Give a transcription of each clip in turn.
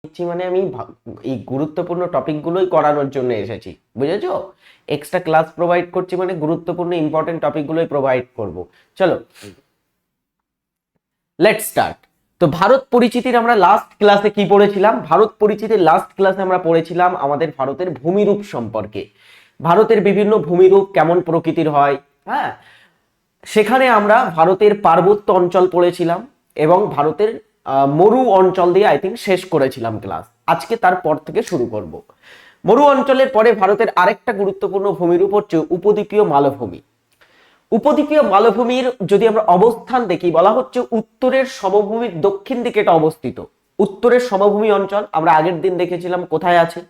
মানে আমি এই গুরুত্বপূর্ণ টপিকগুলোই করানোর জন্য এসেছি, বুঝেছো? এক্সট্রা ক্লাস প্রোভাইড করছি মানে গুরুত্বপূর্ণ ইম্পর্টেন্ট টপিকগুলোই প্রোভাইড করব। চলো লেটস স্টার্ট। তো ভারত পরিচিতির আমরা লাস্ট ক্লাসে কি পড়েছিলাম? ভারত পরিচিতির লাস্ট ক্লাসে আমরা পড়েছিলাম আমাদের ভারতের ভূমিরূপ সম্পর্কে। ভারতের বিভিন্ন ভূমিরূপ কেমন প্রকৃতির হয়, হ্যাঁ, সেখানে আমরা ভারতের পার্বত্য অঞ্চল পড়েছিলাম এবং ভারতের মরু অঞ্চল দিয়ে আই থিঙ্ক শেষ করেছিলাম ক্লাস। আজকে তারপর থেকে শুরু করব। মরু অঞ্চলের পরে ভারতের আরেকটা গুরুত্বপূর্ণ ভূমিরূপ হচ্ছে উপদ্বীপীয় মালভূমি। উপদ্বীপীয় মালভূমির যদি আমরা অবস্থান দেখি, বলা হচ্ছে উত্তরের সমভূমির দক্ষিণ দিকে এটা অবস্থিত। উত্তরের সমভূমি অঞ্চল আমরা আগের দিন দেখেছিলাম কোথায় আছে।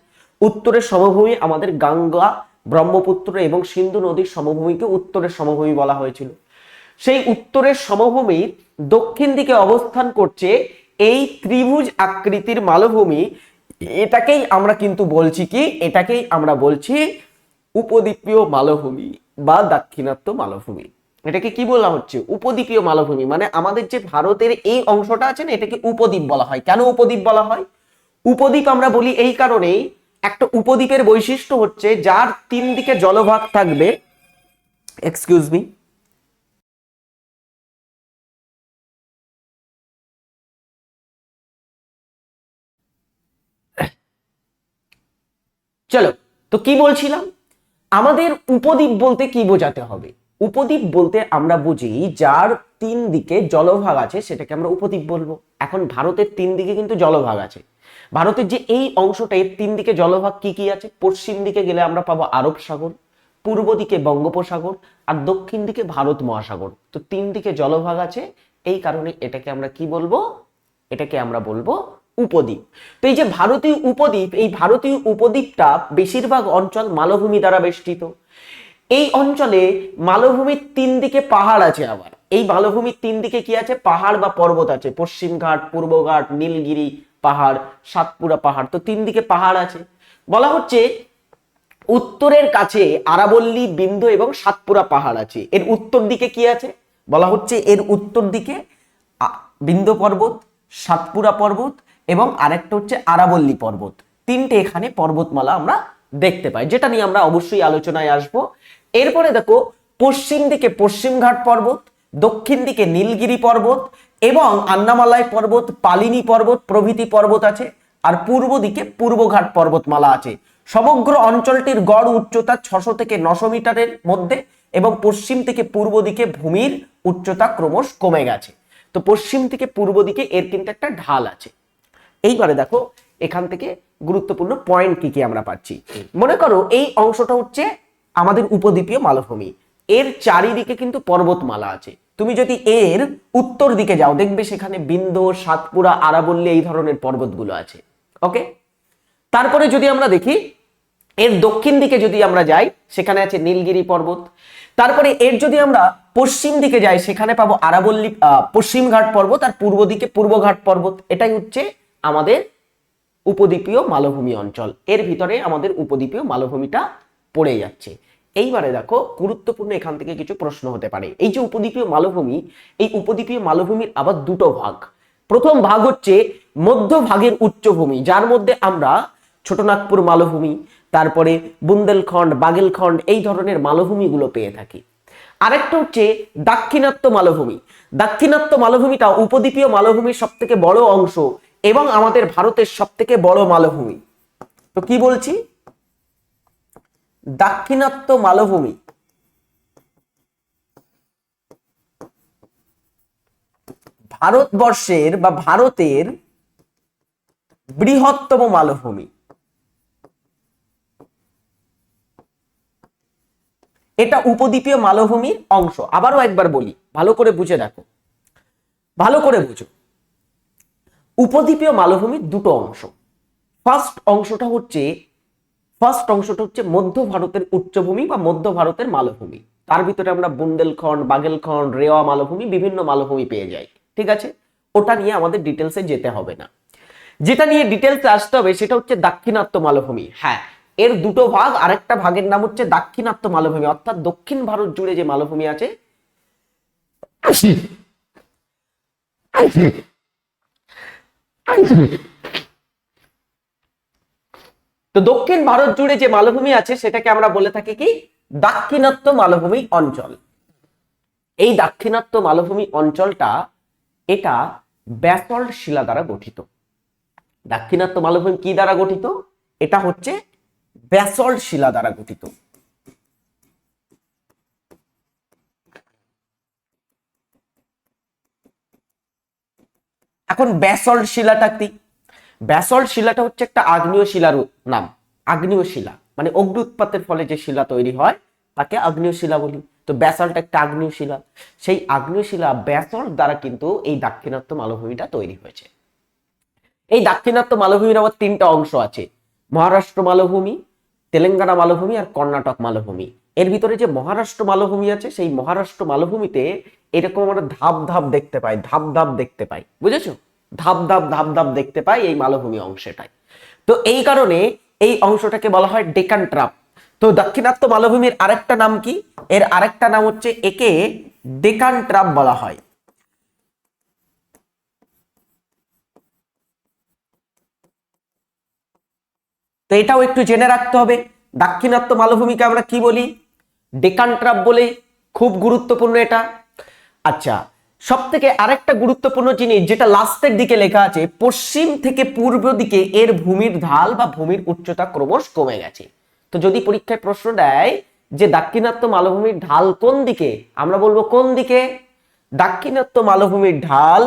উত্তরের সমভূমি আমাদের গঙ্গা, ব্রহ্মপুত্র এবং সিন্ধু নদীর সমভূমিকে উত্তরের সমভূমি বলা হয়েছিল। সেই উত্তরের সমভূমির দক্ষিণ দিকে অবস্থান করছে এই ত্রিভুজ আকৃতির মালভূমি। এটাকেই আমরা কিন্তু বলছি কি, এটাকেই আমরা বলছি উপদ্বীপীয় মালভূমি বা দাক্ষিণাত্য মালভূমি। এটাকে কি বলা হচ্ছে? উপদ্বীপীয় মালভূমি। মানে আমাদের যে ভারতের এই অংশটা আছে না, এটাকে উপদ্বীপ বলা হয়। কেন উপদ্বীপ বলা হয়? উপদ্বীপ আমরা বলি এই কারণেই, একটা উপদ্বীপের বৈশিষ্ট্য হচ্ছে যার তিন দিকে জলভাগ থাকবে। Excuse me. চলো, তো কি বলছিলাম? আমাদের উপদ্বীপ বলতে কি বোঝাতে হবে? উপদ্বীপ বলতে আমরা বুঝি যার তিন দিকে জলভাগ আছে সেটাকে আমরা উপদ্বীপ বলবো। এখন ভারতের তিন দিকে কিন্তু জলভাগ আছে। ভারতের যে এই অংশটা, এর তিন দিকে জলভাগ কি কি আছে? পশ্চিম দিকে গেলে আমরা পাবো আরব সাগর, পূর্ব দিকে বঙ্গোপসাগর, আর দক্ষিণ দিকে ভারত মহাসাগর। তো তিন দিকে জলভাগ আছে, এই কারণে এটাকে আমরা কি বলবো? এটাকে আমরা বলবো উপদ্বীপ। তো এই যে ভারতীয় উপদ্বীপ, এই ভারতীয় উপদ্বীপটা বেশিরভাগ অঞ্চল মালভূমি দ্বারা বেষ্টিত। এই অঞ্চলে মালভূমির তিন দিকে পাহাড় আছে। আবার এই মালভূমির তিন দিকে কি আছে? পাহাড় বা পর্বত আছে। পশ্চিম ঘাট, পূর্ব ঘাট, নীলগিরি পাহাড়, সাতপুরা পাহাড়। তো তিন দিকে পাহাড় আছে। বলা হচ্ছে উত্তরের কাছে আরাবল্লী, বিন্ধ্য এবং সাতপুরা পাহাড় আছে। এর উত্তর দিকে কি আছে? বলা হচ্ছে এর উত্তর দিকে বিন্ধ্য পর্বত, সাতপুরা পর্বত এবং আরেকটা হচ্ছে আরাবল্লী পর্বত। তিনটে এখানে পর্বতমালা আমরা দেখতে পাই, যেটা নিয়ে আমরা অবশ্যই আলোচনায় আসব। এরপরে দেখো, পশ্চিম দিকে পশ্চিমঘাট পর্বত, দক্ষিণ দিকে নীলগিরি পর্বত এবং আন্নামালাই পর্বত, পালিনী পর্বত প্রভৃতি পর্বত আছে। আর পূর্ব দিকে পূর্বঘাট পর্বতমালা আছে। সমগ্র অঞ্চলটির গড় উচ্চতা 600 থেকে 900 মিটারের মধ্যে এবং পশ্চিম থেকে পূর্ব দিকে ভূমির উচ্চতা ক্রমশ কমে গেছে। তো পশ্চিম থেকে পূর্ব দিকে এর কিন্তু একটা ঢাল আছে। এইবারে দেখো এখান থেকে গুরুত্বপূর্ণ পয়েন্ট কি কি আমরা পাচ্ছি। মনে করো এই অংশটা হচ্ছে আমাদের উপদ্বীপীয় মালভূমি। এর চারিদিকে কিন্তু পর্বতমালা আছে। তুমি যদি এর উত্তর দিকে যাও, দেখবে সেখানে বিন্ধ্য, সাতপুরা, আরাবল্লী এই ধরনের পর্বতগুলো আছে। ওকে, তারপরে যদি আমরা দেখি এর দক্ষিণ দিকে যদি আমরা যাই, সেখানে আছে নীলগিরি পর্বত। তারপরে এর যদি আমরা পশ্চিম দিকে যাই, সেখানে পাবো আরাবল্লী পশ্চিমঘাট পর্বত, আর পূর্ব দিকে পূর্বঘাট পর্বত। এটাই হচ্ছে আমাদের উপদ্বীপীয় মালভূমি অঞ্চল। এর ভিতরে আমাদের উপদ্বীপীয় মালভূমিটা পড়ে যাচ্ছে। এইবারে দেখো গুরুত্বপূর্ণ এখান থেকে কিছু প্রশ্ন হতে পারে। এই যে উপদ্বীপীয় মালভূমি, এই উপদ্বীপীয় মালভূমির আবার দুটো ভাগ। প্রথম ভাগ হচ্ছে মধ্যভাগের উচ্চভূমি, যার মধ্যে আমরা ছোটনাগপুর মালভূমি, তারপরে বুন্দেলখণ্ড, বাগেলখণ্ড এই ধরনের মালভূমিগুলো পেয়ে থাকি। আরেকটা হচ্ছে দাক্ষিণাত্য মালভূমি। দাক্ষিণাত্য মালভূমিটা উপদ্বীপীয় মালভূমির সব থেকে বড় অংশ এবং আমাদের ভারতের সব থেকে বড় মালভূমি। তো কি বলছি? দাক্ষিণাত্য মালভূমি ভারতবর্ষের বা ভারতের বৃহত্তম মালভূমি। এটা উপদ্বীপীয় মালভূমির অংশ। আবারও একবার বলি, ভালো করে বুঝে দেখো, ভালো করে বুঝো। উপদ্বীপীয় মালভূমির দুটো অংশ। ফার্স্ট অংশটা হচ্ছে মধ্য ভারতের উচ্চভূমি বা মধ্য ভারতের মালভূমি। তার ভিতরে আমরা বুন্দেলখণ্ড, বাগেলখণ্ড, রেওয়া মালভূমি, বিভিন্ন মালভূমি পেয়ে যাই। ঠিক আছে, ওটা নিয়ে আমাদের ডিটেলসে যেতে হবে না। যেটা নিয়ে ডিটেলসে আসতে হবে সেটা হচ্ছে দাক্ষিণাত্য মালভূমি। হ্যাঁ, এর দুটো ভাগ। আরেকটা ভাগের নাম হচ্ছে দাক্ষিণাত্য মালভূমি, অর্থাৎ দক্ষিণ ভারত জুড়ে যে মালভূমি আছে তো দক্ষিণ ভারত জুড়ে যে মালভূমি আছে সেটাকে আমরা বলে থাকি কি দাক্ষিণাত্য মালভূমি অঞ্চল। এই দাক্ষিণাত্য মালভূমি অঞ্চলটা এটা ব্যাসল্ট শিলা দ্বারা গঠিত। দাক্ষিণাত্য মালভূমি কি দ্বারা গঠিত? এটা হচ্ছে ব্যাসল্ট শিলা দ্বারা গঠিত। এখন ব্যাসল্ট শিলাটা কি? ব্যাসল্ট শিলাটা হচ্ছে একটা আগ্নেয় শিলার নাম। আগ্নেয় শিলা মানে অগ্নি উৎপাতের ফলে যে শিলা তৈরি হয় তাকে আগ্নেয় শিলা বলি। তো ব্যাসল্ট একটা আগ্নেয় শিলা, সেই আগ্নেয় শিলা ব্যাসল্ট দ্বারা কিন্তু এই দাক্ষিণাত্য মালভূমিটা তৈরি হয়েছে। এই দাক্ষিণাত্য মালভূমির আবার তিনটা অংশ আছে, মহারাষ্ট্র মালভূমি, তেলেঙ্গানা মালভূমি আর কর্ণাটক মালভূমি। এর ভিতরে যে মহারাষ্ট্র মালভূমি আছে সেই মহারাষ্ট্র মালভূমিতে এরকম আমরা ধাপ ধাপ দেখতে পাই, ধাপ ধাপ দেখতে পাই, বুঝেছো? ধাপ ধাপ ধাপ ধাপ দেখতে পাই এই মালভূমি অংশটাই। তো এই কারণে এই অংশটাকে বলা হয় ডেকান ট্রাপ। তো দাক্ষিণাত্য মালভূমির আরেকটা নাম কি? এর আরেকটা নাম হচ্ছে একে ডেকান ট্রাপ বলা হয়। তো এটাও একটু জেনে রাখতে হবে, দাক্ষিণাত্য মালভূমিকে আমরা কি বলি? ডেকান ট্রাপ বলে। খুব গুরুত্বপূর্ণ এটা। আচ্ছা, সব থেকে আরেকটা গুরুত্বপূর্ণ জিনিস যেটা লাস্টের দিকে লেখা আছে, পশ্চিম থেকে পূর্ব দিকে এর ভূমির ঢাল বা ভূমির উচ্চতা ক্রমশ কমে গেছে। তো যদি পরীক্ষায় প্রশ্ন দেয় যে দাক্ষিণাত্য মালভূমির ঢাল কোন দিকে, আমরা বলবো কোন দিকে? দাক্ষিণাত্য মালভূমির ঢাল,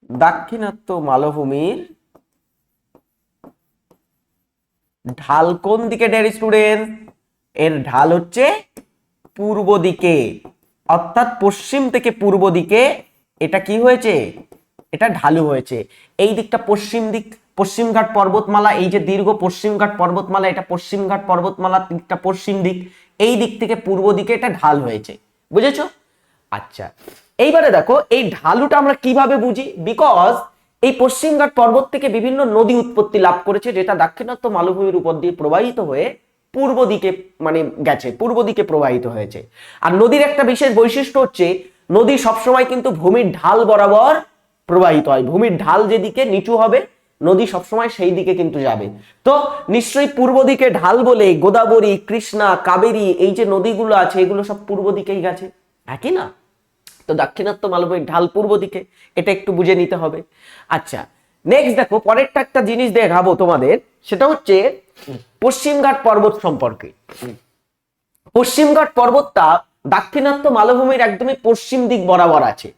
দাক্ষিণাত্য মালভূমির ঢাল কোন দিকে ডিয়ার স্টুডেন্ট? এর ঢাল হচ্ছে পূর্ব দিকে, অর্থাৎ পশ্চিম থেকে পূর্ব দিকে এটা কি হয়েছে? এটা ঢালু হয়েছে। এই দিকটা পশ্চিম দিক, পশ্চিমঘাট পর্বতমালা, এই যে দীর্ঘ পশ্চিমঘাট পর্বতমালা, এটা পশ্চিমঘাট পর্বতমালা দিকটা পশ্চিম দিক, এই দিক থেকে পূর্ব দিকে এটা ঢাল হয়েছে, বুঝেছো? আচ্ছা, এইবারে দেখো এই ঢালুটা আমরা কিভাবে বুঝি? বিকজ এই পশ্চিমঘাট পর্বত থেকে বিভিন্ন নদী উৎপত্তি লাভ করেছে, যেটা দাক্ষিণাত্য মালভূমির উপর দিয়ে প্রবাহিত হয়ে পূর্ব দিকে মানে গেছে, পূর্ব দিকে প্রবাহিত হয়েছে। আর নদীর একটা বিশেষ বৈশিষ্ট্য হচ্ছে নদী সবসময় কিন্তু ভূমির ঢাল বরাবর প্রবাহিত হয়। ভূমির ঢাল যেদিকে নিচু হবে নদী সবসময় সেই দিকে কিন্তু যাবে। তো নিশ্চয়ই পূর্ব দিকে ঢাল বলে গোদাবরী, কৃষ্ণা, কাবেরী এই যে নদীগুলো আছে এগুলো সব পূর্ব দিকেই গেছে, একই না? তো দাক্ষিণাত্য মালভূমির ঢাল পূর্ব দিকে, এটা একটু বুঝে নিতে হবে। আচ্ছা, নেক্সট দেখো পরেরটা একটা জিনিস দেখাবো তোমাদের, সেটা হচ্ছে পশ্চিমঘাট পর্বত সম্পর্কে। পশ্চিমঘাট পর্বতটা দাক্ষিণাত্য মালভূমির একদমই পশ্চিম দিক বরাবর আছে।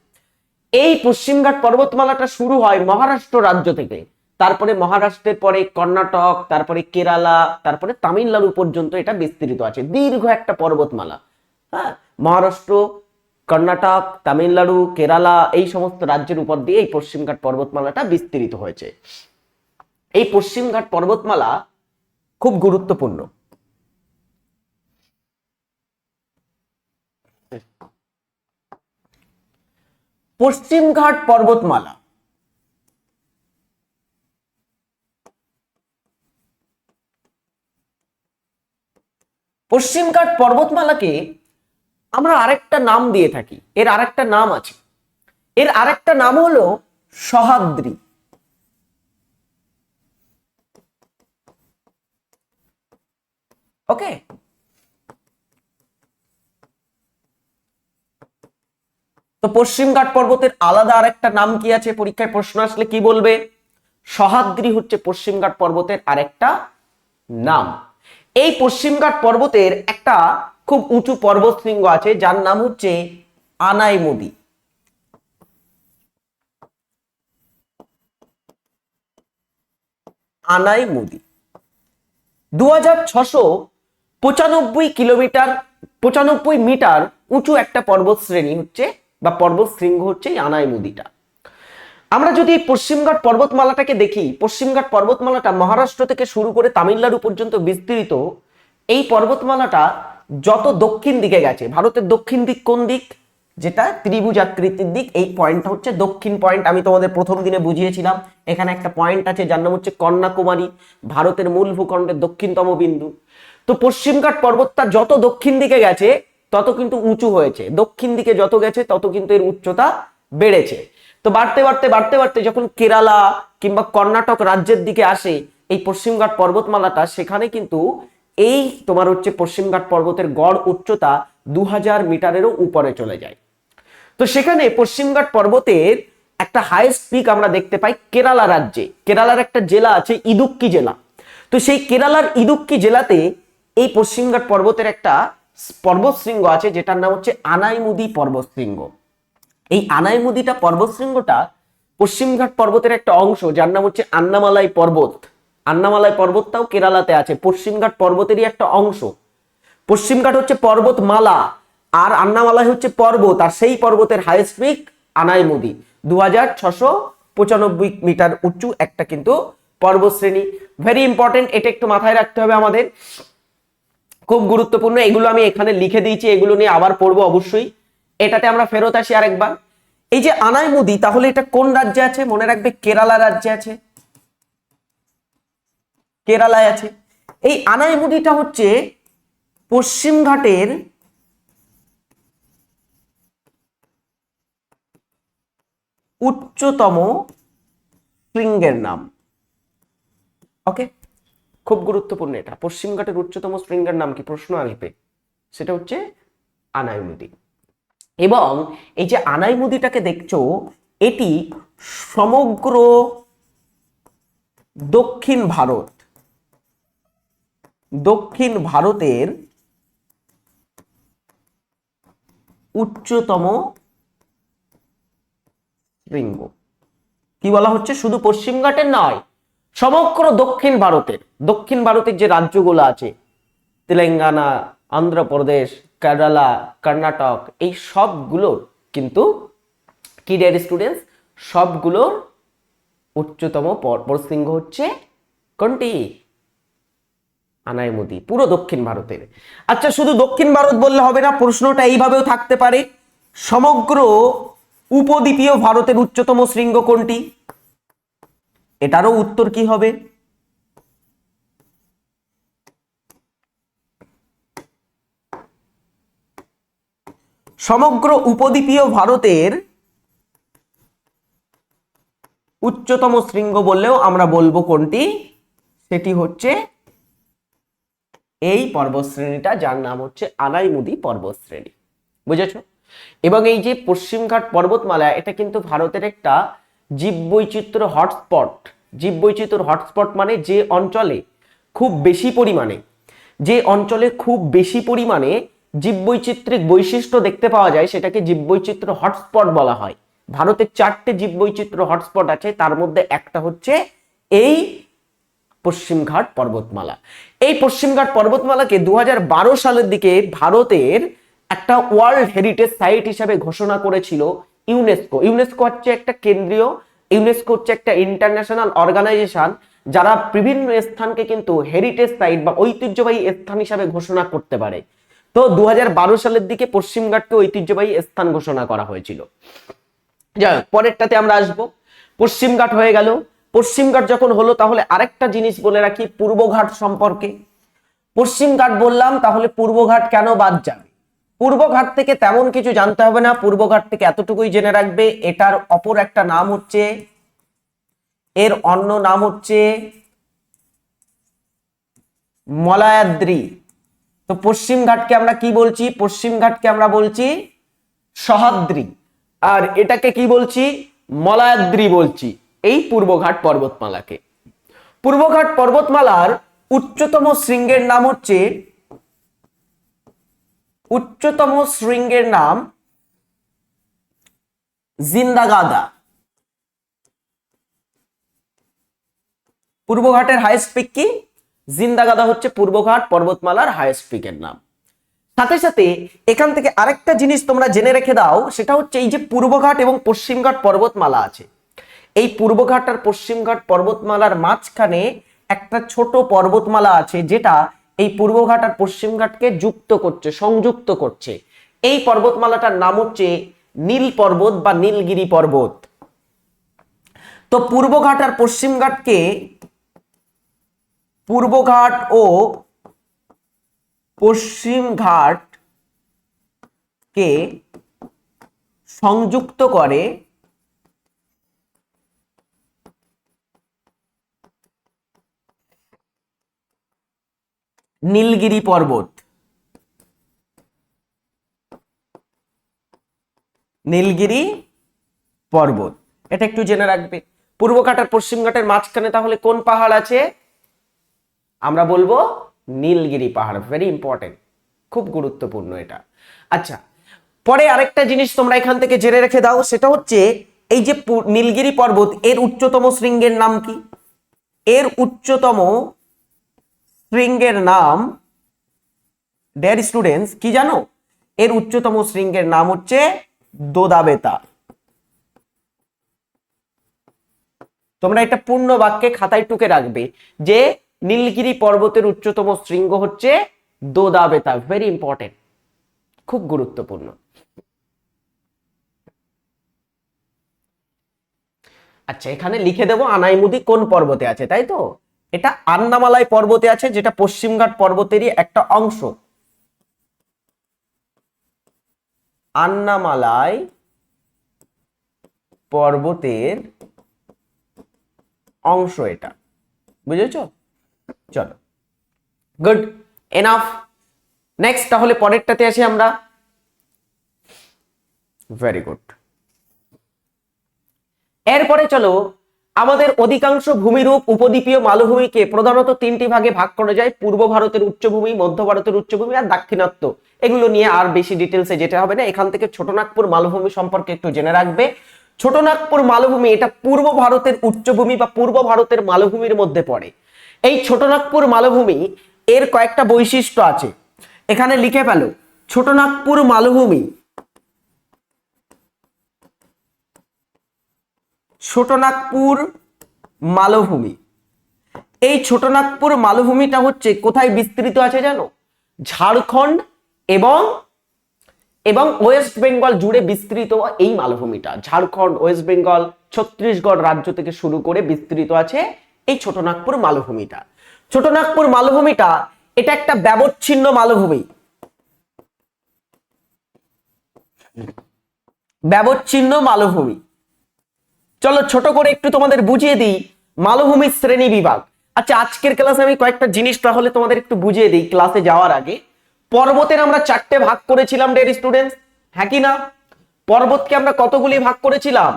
এই পশ্চিমঘাট পর্বতমালাটা শুরু হয় মহারাষ্ট্র রাজ্য থেকে, তারপরে মহারাষ্ট্রের পরে কর্ণাটক, তারপরে কেরালা, তারপরে তামিলনাড়ু পর্যন্ত এটা বিস্তৃত আছে, দীর্ঘ একটা পর্বতমালা। হ্যাঁ, মহারাষ্ট্র, কর্ণাটক, তামিলনাড়ু, কেরালা এই সমস্ত রাজ্যের উপর দিয়ে এই পশ্চিমঘাট পর্বতমালাটা বিস্তৃত হয়েছে। এই পশ্চিমঘাট পর্বতমালা খুব গুরুত্বপূর্ণ। পশ্চিমঘাট পর্বতমালা পশ্চিমঘাট পর্বতমালাকে আমরা আরেকটা নাম দিয়ে থাকি, এর আরেকটা নাম আছে, এর আরেকটা নাম হলো সহ্যাদ্রি। ওকে, তো পশ্চিমঘাট পর্বতের আলাদা আরেকটা নাম কি আছে? পরীক্ষায় প্রশ্ন আসলে কি বলবে? সহ্যাদ্রি হচ্ছে পশ্চিমঘাট পর্বতের আরেকটা নাম। এই পশ্চিমঘাট পর্বতের একটা খুব উঁচু পর্বত শৃঙ্গ আছে যার নাম হচ্ছে আনাইমুদি। আনাইমুদি 2695 কিলোমিটার 95 মিটার উঁচু একটা পর্বত শ্রেণী হচ্ছে বা পর্বত শৃঙ্গ হচ্ছে এই আনাইমুদিটা। আমরা যদি পশ্চিমঘাট পর্বতমালাটাকে দেখি, পশ্চিমঘাট পর্বতমালাটা মহারাষ্ট্র থেকে শুরু করে তামিলনাড়ু পর্যন্ত বিস্তৃত। এই পর্বতমালাটা যত দক্ষিণ দিকে গেছে, ভারতের দক্ষিণ দিক কোন দিক? যেটা ত্রিভুজ আকৃতির দিক, এই পয়েন্টটা হচ্ছে দক্ষিণ পয়েন্ট। আমি তোমাদের প্রথম দিনে বুঝিয়েছিলাম এখানে একটা পয়েন্ট আছে যার নাম হচ্ছে কন্যাকুমারী, ভারতের মূল ভূখণ্ডের দক্ষিণতম বিন্দু। তো পশ্চিমঘাট পর্বতটা যত দক্ষিণ দিকে গেছে তত কিন্তু উঁচু হয়েছে, দক্ষিণ দিকে যত গেছে তত কিন্তু এর উচ্চতা বেড়েছে। তো বাড়তে বাড়তে বাড়তে বাড়তে যখন কেরালা, কিংবা কর্ণাটক রাজ্যের দিকে আসে এই পশ্চিমঘাট পর্বতমালাটা, সেখানে কিন্তু এই তোমার হচ্ছে পশ্চিমঘাট পর্বতের গড় উচ্চতা 2000 মিটারেরও উপরে চলে যায়। তো সেখানে পশ্চিমঘাট পর্বতের একটা হাইয়েস্ট পিক আমরা দেখতে পাই কেরালা রাজ্যে। কেরালার একটা জেলা আছে ইদুক্কি জেলা। তো সেই কেরালার ইদুক্কি জেলাতে এই পশ্চিমঘাট পর্বতের একটা পর্বতশৃঙ্গ আছে যেটার নাম হচ্ছে আনাইমুদি পর্বতশৃঙ্গ। এই আনাইমুদিটা পর্বতশৃঙ্গটা পশ্চিমঘাট পর্বতের একটা অংশ, যার নাম হচ্ছে আন্নামালাই পর্বত। আন্নামালাই পর্বতটাও কেরালাতে আছে, পশ্চিমঘাট পর্বতেরই একটা অংশ। পশ্চিমঘাট হচ্ছে পর্বতমালা আর আন্নামালাই হচ্ছে পর্বত, আর সেই পর্বতের হাইয়েস্ট পিক আনাইমুদি 2695 মিটার উঁচু একটা কিন্তু পর্বতশ্রেণী। ভেরি ইম্পর্টেন্ট, এটা একটু মাথায় রাখতে হবে আমাদের, খুব গুরুত্বপূর্ণ। এগুলো আমি এখানে লিখে দিয়েছি, এগুলো নিয়ে আবার পড়বো অবশ্যই। এটাতে আমরা ফেরত আসি আরেকবার। এই যে আনাইমুদি, তাহলে এটা কোন রাজ্যে আছে? মনে রাখবে কেরালা রাজ্যে আছে, কেরালায় আছে। এই আনাইমুদিটা হচ্ছে পশ্চিমঘাটের উচ্চতম শৃঙ্গের নাম। ওকে, খুব গুরুত্বপূর্ণ এটা। পশ্চিমঘাটের উচ্চতম শৃঙ্গের নাম কি? প্রশ্ন আসবে, সেটা হচ্ছে আনাইমুদি। এবং এই যে আনাইমুদিটাকে দেখছো, এটি সমগ্র দক্ষিণ ভারতের উচ্চতম শৃঙ্গ। কি বলা হচ্ছে? শুধু পশ্চিমঘাটের নয়, সমগ্র দক্ষিণ ভারতের যে রাজ্যগুলো আছে, তেলেঙ্গানা, অন্ধ্রপ্রদেশ, কেরালা, কর্ণাটক, এই সবগুলোর কিন্তু কি ডিয়ার স্টুডেন্টস, সবগুলোর উচ্চতম পর্বতশৃঙ্গ হচ্ছে কোনটি? আনাইমুদি, পুরো দক্ষিণ ভারতের। আচ্ছা, শুধু দক্ষিণ ভারত বললে হবে না, প্রশ্নটা এইভাবেও থাকতে পারে, সমগ্র উপদ্বীপীয় ভারতের উচ্চতম শৃঙ্গ কোনটি? এটারও উত্তর কি হবে? সমগ্র উপদ্বীপীয় ভারতের উচ্চতম শৃঙ্গ বললেও আমরা বলবো কোনটি? সেটি হচ্ছে এই পর্বতশ্রেণীটা, যার নাম হচ্ছে আনাইমুদি পর্বতশ্রেণী। বুঝেছো? এবং এই যে পশ্চিমঘাট পর্বতমালা, এটা কিন্তু ভারতের একটা জীববৈচিত্র্য হটস্পট। জীববৈচিত্র্য হটস্পট মানে যে অঞ্চলে খুব বেশি পরিমাণে জীববৈচিত্রিক বৈশিষ্ট্য দেখতে পাওয়া যায়, সেটাকে জীববৈচিত্র্য হটস্পট বলা হয়। ভারতের 4টে জীববৈচিত্র্য হটস্পট আছে, তার মধ্যে একটা হচ্ছে এই পশ্চিমঘাট পর্বতমালা। এই পশ্চিমঘাট পর্বতমালাকে 2012 সালের দিকে ভারতের একটা ওয়ার্ল্ড হেরিটেজ সাইট হিসেবে ঘোষণা করেছিল ইউনেস্কো। ইউনেস্কো হচ্ছে একটা ইন্টারন্যাশনাল অর্গানাইজেশন, যারা বিভিন্ন স্থানকে কিন্তু হেরিটেজ সাইট বা ঐতিহ্যবাহী স্থান হিসেবে ঘোষণা করতে পারে। তো 2012 সালের দিকে পশ্চিমঘাটকে ঐতিহ্যবাহী স্থান ঘোষণা করা হয়েছিল। যাই হোক, পরেরটাতে আমরা আসবো। পশ্চিমঘাট হয়ে গেল। পশ্চিমঘাট যখন হলো, তাহলে আরেকটা জিনিস বলে রাখি পূর্বঘাট সম্পর্কে। পশ্চিমঘাট বললাম, তাহলে পূর্বঘাট কেন বাদ যাবে? পূর্বঘাট থেকে তেমন কিছু জানতে হবে না, পূর্বঘাট থেকে এতটুকুই জেনে রাখবে, এটার অপর একটা নাম হচ্ছে, এর অন্য নাম হচ্ছে মলয়াদ্রি। তো পশ্চিমঘাটকে আমরা কি বলছি? পশ্চিমঘাটকে আমরা বলছি সহ্যাদ্রি, আর এটাকে কি বলছি? মলয়াদ্রি বলছি। এই পূর্বঘাট পর্বতমালাকে, পূর্বঘাট পর্বতমালার উচ্চতম শৃঙ্গের নাম জিন্দাগাদা। পূর্বঘাটের হাইয়েস্ট পিক কি? জিন্দাগাদা হচ্ছে পূর্বঘাট পর্বতমালার হাইয়েস্ট পিকের নাম। সাথে সাথে এখান থেকে আরেকটা জিনিস তোমরা জেনে রেখে দাও, সেটা হচ্ছে এই যে পূর্বঘাট এবং পশ্চিমঘাট পর্বতমালা আছে, এই পূর্বঘাট আর পশ্চিমঘাট পর্বতমালার মাঝখানে একটা ছোট পর্বতমালা আছে, যেটা এই পূর্বঘাট আর পশ্চিমঘাটকে সংযুক্ত করছে। এই পর্বতমালাটার নাম হচ্ছে নীল পর্বত বা নীলগিরি পর্বত। তো পূর্বঘাট ও পশ্চিমঘাটকে সংযুক্ত করে নীলগিরি পর্বত, নীলগিরি পর্বত, এটা একটু জেনে রাখবে। পূর্ব ঘাট আর পশ্চিম ঘাটের মাঝখানে তাহলে কোন পাহাড় আছে? আমরা বলবো নীলগিরি পাহাড়। ভেরি ইম্পর্টেন্ট, খুব গুরুত্বপূর্ণ এটা। আচ্ছা, পরে আরেকটা জিনিস তোমরা এখান থেকে জেনে রেখে দাও, সেটা হচ্ছে এই যে নীলগিরি পর্বত, এর উচ্চতম শৃঙ্গের নাম কি? এর উচ্চতম শৃঙ্গের নাম, ডিয়ার স্টুডেন্টস, কি জানো? এর উচ্চতম শৃঙ্গের নাম হচ্ছে দোদাবেতা। তোমরা এটা পূর্ণ বাক্যে খাতায় টুকে রাখবে যে নীলগিরি পর্বতের উচ্চতম শৃঙ্গ হচ্ছে দোদাবেতা। ভেরি ইম্পর্টেন্ট, খুব গুরুত্বপূর্ণ। আচ্ছা, এখানে লিখে দেবো আনাইমুদি কোন পর্বতে আছে, তাই তো? এটা আন্নামালাই পর্বতে আছে, যেটা পশ্চিমঘাট পর্বতেরই একটা অংশ। আন্নামালাই পর্বতের অংশ এটা, বুঝেছো? চলো, গুড এনাফ। নেক্সট, তাহলে পরেরটাতে আসি আমরা। Very good. এরপরে চলো, আমাদের অধিকাংশ ভূমিরূপ উপদ্বীপীয় মালভূমিকে প্রধানত তিনটি ভাগে ভাগ করা যায়: পূর্ব ভারতের উচ্চভূমি, মধ্য ভারতের উচ্চভূমি আর দাক্ষিণাত্য। এগুলো নিয়ে আর বেশি ডিটেলসে যেতে হবে না। এখান থেকে ছোটনাগপুর মালভূমি সম্পর্কে একটু জেনে রাখবে। ছোটনাগপুর মালভূমি এটা পূর্ব ভারতের উচ্চভূমি বা পূর্ব ভারতের মালভূমির মধ্যে পড়ে। এই ছোটনাগপুর মালভূমি এর কয়েকটা বৈশিষ্ট্য আছে, এখানে লিখে ফেলো। ছোটনাগপুর মালভূমি, ছোটনাগপুর মালভূমি, এই ছোটনাগপুর মালভূমিটা হচ্ছে কোথায় বিস্তৃত আছে জানো? ঝাড়খণ্ড এবং ওয়েস্ট বেঙ্গল জুড়ে বিস্তৃত এই মালভূমিটা। ঝাড়খণ্ড, ওয়েস্ট বেঙ্গল, ছত্তিশগড় রাজ্য থেকে শুরু করে বিস্তৃত আছে এই ছোটনাগপুর মালভূমিটা। ছোটনাগপুর মালভূমিটা এটা একটা ব্যবচ্ছিন্ন মালভূমি, ব্যবচ্ছিন্ন মালভূমি। চলো ছোট করে একটু তোমাদের বুঝিয়ে দিই মালভূমির শ্রেণী বিভাগ। আচ্ছা, আজকের ক্লাসে আমি কয়েকটা জিনিস তাহলে তোমাদের একটু বুঝিয়ে দিই ক্লাসে যাওয়ার আগে। পর্বতের আমরা চারটে ভাগ করেছিলাম ডিয়ার স্টুডেন্টস, হ্যাঁ কি না? পর্বতকে আমরা কতগুলি ভাগ করেছিলাম?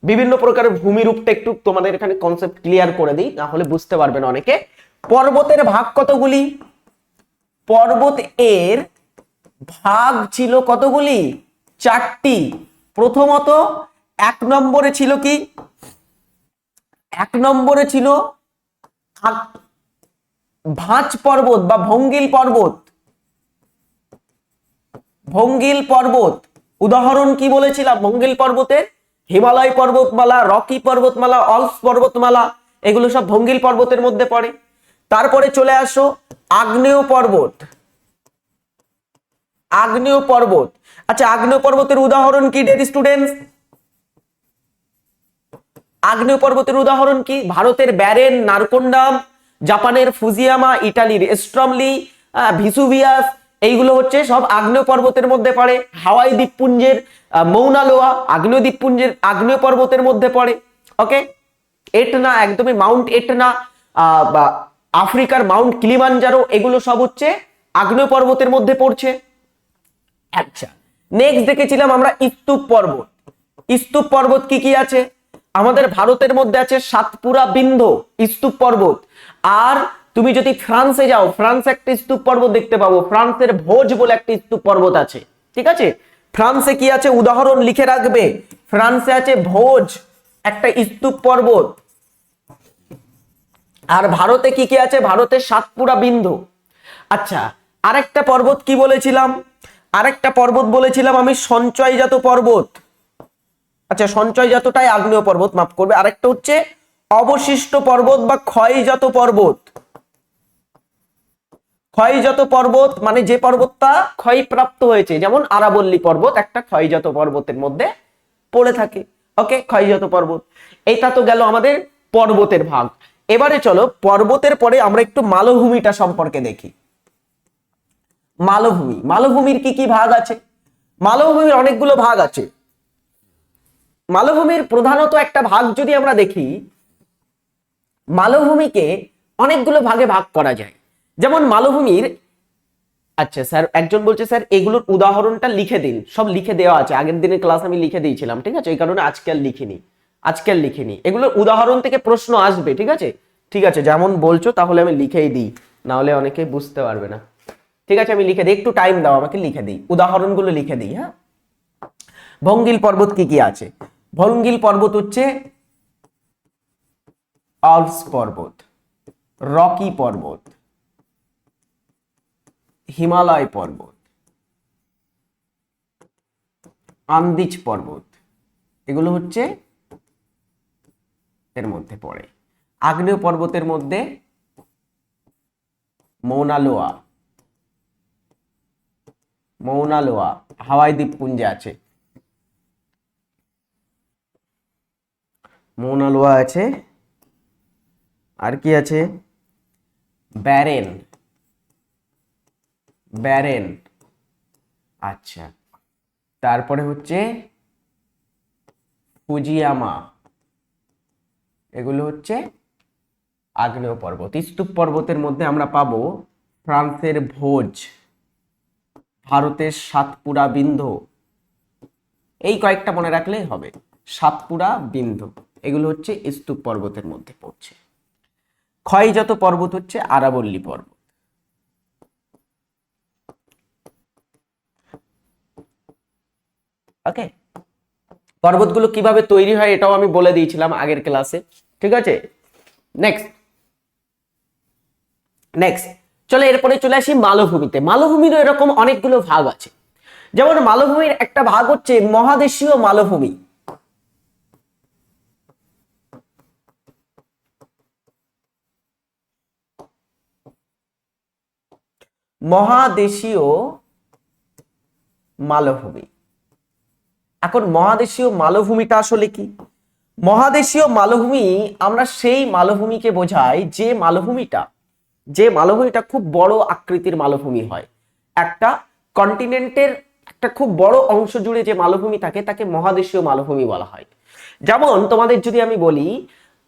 বিভিন্ন প্রকারের ভূমিরূপটা একটু তোমাদের এখানে কনসেপ্ট ক্লিয়ার করে দিই, তাহলে বুঝতে পারবেন অনেকে। পর্বতের ভাগ কতগুলি? পর্বত এর ভাগ ছিল কতগুলি? চারটি। প্রথমত এক নম্বরে ছিল কি? এক নম্বরে ছিল ভাঁজ পর্বত বা ভঙ্গিল পর্বত। ভঙ্গিল পর্বত, উদাহরণ কি বলেছিলাম ভঙ্গিল পর্বতের? হিমালয় পর্বতমালা, রকি পর্বতমালা, অলস পর্বতমালা, এগুলো সব ভঙ্গিল পর্বতের মধ্যে পড়ে। তারপরে চলে আসো আগ্নেয় পর্বত। আগ্নেয় পর্বত, আচ্ছা আগ্নেয় পর্বতের উদাহরণ কি ডিয়ার স্টুডেন্টস? আগ্নেয় পর্বতের উদাহরণ কি? ভারতের ব্যারেন, নারকোন্ডাম, জাপানের ফুজিয়ামা, ইটালির স্ট্রমলি, ভিসুভিয়াস, এইগুলো হচ্ছে সব আগ্নেয় পর্বতের মধ্যে পড়ে। হাওয়াই দ্বীপপুঞ্জের মৌনা লোয়া আগ্নেয় দ্বীপপুঞ্জের আগ্নেয় পর্বতের মধ্যে পড়ে। ওকে, এটনা, একদমই মাউন্ট এটনা বা আফ্রিকার মাউন্ট কিলিমানজারো, এগুলো সব হচ্ছে আগ্নেয় পর্বতের মধ্যে পড়ছে। আচ্ছা, নেক্সট দেখেছিলাম আমরা স্তূপ পর্বত। স্তূপ পর্বত কি কি আছে? আমাদের ভারতের মধ্যে আছে সাতপুরা বিন্ধ্য স্তূপ পর্বত। আর তুমি যদি ফ্রান্সে যাও, ফ্রান্সে একটা স্তূপ পর্বত দেখতে পাবো, ফ্রান্সের ভোজ বলে একটা স্তূপ পর্বত আছে। ঠিক আছে, ফ্রান্সে কি আছে উদাহরণ লিখে রাখবে। ফ্রান্সে আছে ভোজ, একটা স্তূপ পর্বত। আর ভারতে কি কি আছে? ভারতে সাতপুরা বিন্ধ্য। আচ্ছা, আরেকটা পর্বত কি বলেছিলাম? আরেকটা পর্বত বলেছিলাম আমি সঞ্চয়জাত পর্বত। আচ্ছা, সঞ্চয়জাতটাই আগ্নেয় পর্বত, মাফ করবে। আরেকটা হচ্ছে অবশিষ্ট পর্বত বা ক্ষয়জাত পর্বত। ক্ষয়জাত পর্বত মানে যে পর্বতটা ক্ষয়প্রাপ্ত হয়েছে, যেমন আরাবল্লী পর্বত একটা ক্ষয়জাত পর্বতের মধ্যে পড়ে থাকে। ওকে, ক্ষয়জাত পর্বত। এটা তো গেল আমাদের পর্বতের ভাগ। এবারে চলো পর্বতের পরে আমরা একটু মালভূমিটা সম্পর্কে দেখি। মালভূমি, মালভূমির কি কি ভাগ আছে? মালভূমির অনেকগুলো ভাগ আছে। মালভূমির প্রধানত একটা ভাগ যদি আমরা দেখি, মালভূমিকে অনেকগুলো ভাগে ভাগ করা যায়। যেমন মালভূমির, আচ্ছা স্যার একজন বলছে স্যার এগুলোর উদাহরণটা লিখে দিন, সব লিখে দেওয়া আছে, আগের দিনের ক্লাস আমি লিখে দিয়েছিলাম, ঠিক আছে, এই কারণে আজকে আর লিখিনি, এগুলোর উদাহরণ থেকে প্রশ্ন আসবে, ঠিক আছে, ঠিক আছে, যেমন বলছো তাহলে আমি লিখেই দিই, না হলে অনেকে বুঝতে পারবে না, ঠিক আছে আমি লিখে দিই, একটু টাইম দাও আমাকে, লিখে দিই উদাহরণগুলো লিখে দিই। হ্যাঁ, ভঙ্গিল পর্বত কি কি আছে? ভঙ্গিল পর্বত হচ্ছে আল্পস পর্বত, রকি পর্বত, হিমালয় পর্বত, আন্দিজ পর্বত, এগুলো হচ্ছে এর মধ্যে পড়ে। আগ্নেয় পর্বতের মধ্যে মৌনা লোয়া হাওয়াই দ্বীপপুঞ্জে আছে, মৌনা লোয়া আছে, আর কি আছে, ব্যারেন, আচ্ছা, তারপরে হচ্ছে ফুজিয়ামা, এগুলো হচ্ছে আগ্নেয় পর্বত। স্তূপ পর্বতের মধ্যে আমরা পাবো ফ্রান্সের ভোজ, ভারতের সাতপুরা বিন্ধ্য, এই কয়েকটা মনে রাখলেই হবে, সাতপুরা বিন্ধ্য, এগুলো হচ্ছে স্তূপ পর্বতের মধ্যে পড়ছে। ক্ষয়জাত পর্বত হচ্ছে আরাবল্লী পর্বত। ওকে, পর্বতগুলো কিভাবে তৈরি হয় এটাও আমি বলে দিয়েছিলাম আগের ক্লাসে, ঠিক আছে। নেক্সট চলো এরপরে চলে আসি মালভূমিতে। মালভূমিরও এরকম অনেকগুলো ভাগ আছে, যেমন মালভূমির একটা ভাগ হচ্ছে মহাদেশীয় মালভূমি। মহাদেশীয় মালভূমি, এখন মহাদেশীয় মালভূমিটা আসলে কি? মহাদেশীয় মালভূমি আমরা সেই মালভূমিকে বোঝাই যে মালভূমিটা খুব বড় আকৃতির মালভূমি হয়, একটা কন্টিনেন্টের একটা খুব বড় অংশ জুড়ে যে মালভূমি থাকে তাকে মহাদেশীয় মালভূমি বলা হয়। যেমন তোমাদের যদি আমি বলি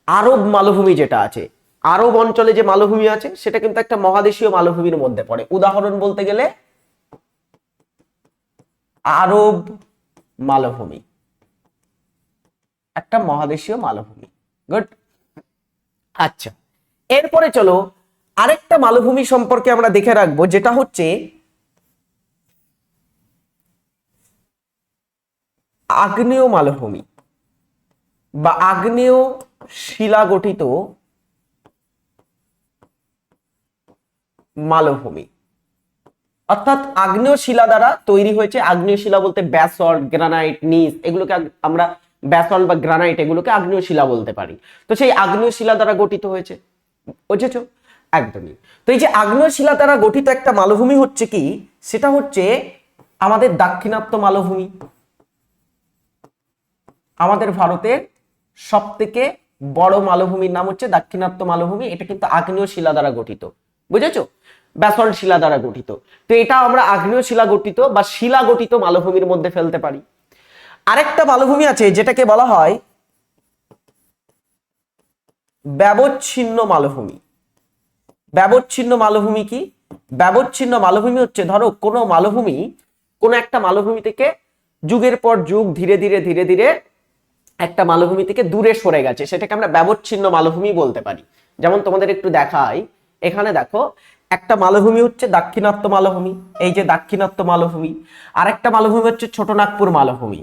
আরব মালভূমি যেটা আছে, আরব অঞ্চলে যে মালভূমি আছে সেটা কিন্তু একটা মহাদেশীয় মালভূমির মধ্যে পড়ে। উদাহরণ বলতে গেলে আরব মালভূমি একটা মহাদেশীয় মালভূমি। গুড, আচ্ছা, এরপরে চলো আরেকটা মালভূমি সম্পর্কে আমরা দেখে রাখবো, যেটা হচ্ছে আগ্নেয় মালভূমি বা আগ্নেয় শিলা গঠিত মালভূমি, অর্থাৎ আগ্নেয় শিলা দ্বারা তৈরি হয়েছে। আগ্নেয় শিলা বলতে ব্যাসল্ট, গ্রানাইট, নিস, এগুলোকে আমরা ব্যাসল্ট বা গ্রানাইট এগুলোকে আগ্নেয় শিলা বলতে পারি। তো সেই আগ্নেয় শিলা দ্বারা গঠিত হয়েছে, বুঝেছো? একদমই। তো এই যে আগ্নেয় শিলা দ্বারা গঠিত একটা মালভূমি হচ্ছে কি, সেটা হচ্ছে আমাদের দাক্ষিণাত্য মালভূমি। আমাদের ভারতের সব থেকে বড় মালভূমির নাম হচ্ছে দাক্ষিণাত্য মালভূমি, এটা কিন্তু আগ্নেয় শিলা দ্বারা গঠিত, বুঝেছো, ব্যাসল্ট শিলা দ্বারা গঠিত। তো এটা আমরা আগ্নেয় শিলা গঠিত বা শিলা গঠিত মালভূমির মধ্যে ফেলতে পারি। আরেকটা মালভূমি আছে যেটাকে বলা হয় ব্যবচ্ছিন্ন মালভূমি। ব্যবচ্ছিন্ন মালভূমি কি? ব্যবচ্ছিন্ন মালভূমি হচ্ছে, ধরো কোনো একটা মালভূমি থেকে যুগের পর যুগ ধীরে ধীরে একটা মালভূমি থেকে দূরে সরে গেছে, সেটাকে আমরা ব্যবচ্ছিন্ন মালভূমি বলতে পারি। যেমন তোমাদের একটু দেখাই, এখানে দেখো একটা মালভূমি হচ্ছে দাক্ষিণাত্য মালভূমি, এই যে দাক্ষিণাত্য মালভূমি। আর একটা মালভূমি হচ্ছে ছোটনাগপুর মালভূমি।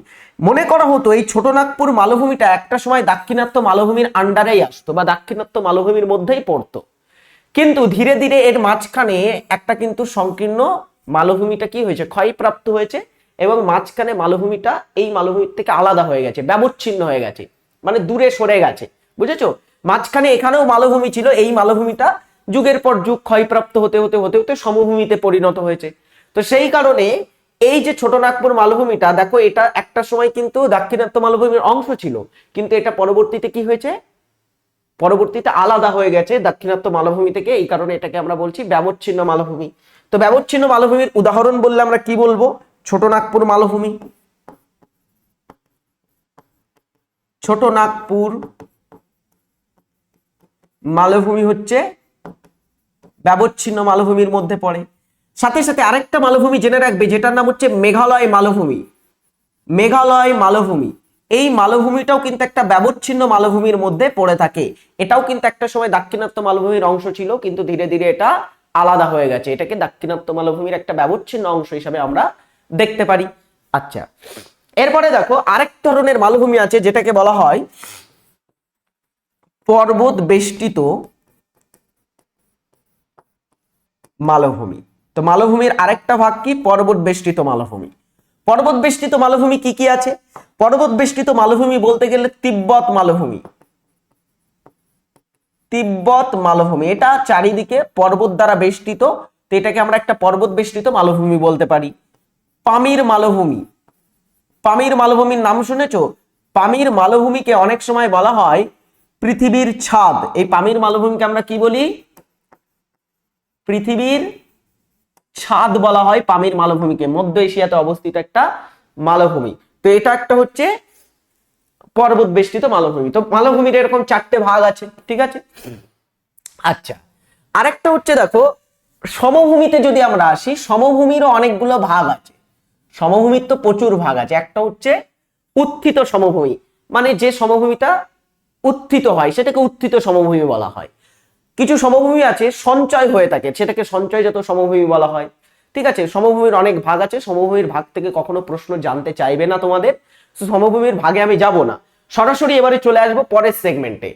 মনে করা হতো এই ছোটনাগপুর মালভূমিটা একটা সময় দাক্ষিণাত্য মালভূমির আন্ডারেই আসতো বা দাক্ষিণাত্য মালভূমির মধ্যেই পড়তো, কিন্তু ধীরে ধীরে এর মাঝখানে একটা কিন্তু সংকীর্ণ মালভূমিটা কি হয়েছে, ক্ষয়প্রাপ্ত হয়েছে, এবং মাঝখানে মালভূমিটা এই মালভূমির থেকে আলাদা হয়ে গেছে, ব্যবচ্ছিন্ন হয়ে গেছে, মানে দূরে সরে গেছে, বুঝেছো? মাঝখানে এখানেও মালভূমি ছিল, এই মালভূমিটা যুগের পর যুগ ক্ষয়প্রাপ্ত হতে হতে হতে হতে সমভূমিতে পরিণত হয়েছে। তো সেই কারণে এই যে ছোটনাগপুর মালভূমিটা দেখো, এটা একটা সময় কিন্তু দাক্ষিণাত্য মালভূমির অংশ ছিল, কিন্তু এটা পরবর্তীতে কি হয়েছে, পরবর্তীতে আলাদা হয়ে গেছে দাক্ষিণাত্য মালভূমি থেকে, এই কারণে এটাকে আমরা বলছি ব্যবচ্ছিন্ন মালভূমি। তো ব্যবচ্ছিন্ন মালভূমির উদাহরণ বললে আমরা কি বলবো? ছোটনাগপুর মালভূমি। ছোটনাগপুর মালভূমি হচ্ছে ব্যবচ্ছিন্ন মালভূমির মধ্যে পড়ে। সাথে সাথে আরেকটা মালভূমি জেনে রাখবে, যেটার নাম হচ্ছে মেঘালয় মালভূমি। মেঘালয় মালভূমি, এই মালভূমিটাও কিন্তু একটা ব্যবচ্ছিন্ন মালভূমির মধ্যে পড়ে থাকে। এটাও কিন্তু একটা সময় দাক্ষিণাত্য মালভূমির অংশ ছিল, কিন্তু ধীরে ধীরে এটা আলাদা হয়ে গেছে। এটাকে দাক্ষিণাত্য মালভূমির একটা ব্যবচ্ছিন্ন অংশ হিসাবে আমরা দেখতে পারি। আচ্ছা, এরপরে দেখো আরেক ধরনের মালভূমি আছে যেটাকে বলা হয় পর্বত বেষ্টিত মালভূমি। তো মালভূমির আরেকটা ভাগ কি? পর্বত বেষ্টিত মালভূমি। পর্বত বেষ্টিত মালভূমি কি কি আছে? পর্বত বেষ্টিত মালভূমি বলতে গেলে তিব্বত মালভূমি। তিব্বত মালভূমি, এটা চারিদিকে পর্বত দ্বারা বেষ্টিত, তো এটাকে আমরা একটা পর্বত বেষ্টিত মালভূমি বলতে পারি। পামির মালভূমি, পামির মালভূমির নাম শুনেছো? পামির মালভূমিকে অনেক সময় বলা হয় পৃথিবীর ছাদ। এই পামির মালভূমিকে আমরা কি বলি? পৃথিবীর ছাদ বলা হয় পামির মালভূমিকে। মধ্য এশিয়াতে অবস্থিত একটা মালভূমি। তো এটা একটা হচ্ছে পর্বত বেষ্টিত মালভূমি। তো মালভূমির এরকম চারটে ভাগ আছে, ঠিক আছে? আচ্ছা, আরেকটা হচ্ছে দেখো সমভূমিতে যদি আমরা আসি, সমভূমিরও অনেকগুলো ভাগ আছে। সমভূমির তো প্রচুর ভাগ আছে। একটা হচ্ছে উত্থিত সমভূমি, মানে যে সমভূমিটা উত্থিত হয় সেটাকে উত্থিত সমভূমি বলা হয়। কিছু সমভূমি আছে সঞ্চয় হয়ে থাকে, সেটাকে সঞ্চয়জাত সমভূমি বলা হয়। ঠিক আছে, সমভূমির অনেক ভাগ আছে। সমভূমির ভাগ থেকে কখনো প্রশ্ন জানতে চাইবে না তোমাদের, সমভূমির ভাগে আমি যাব না, সরাসরি এবারে চলে আসবো পরের সেগমেন্টে।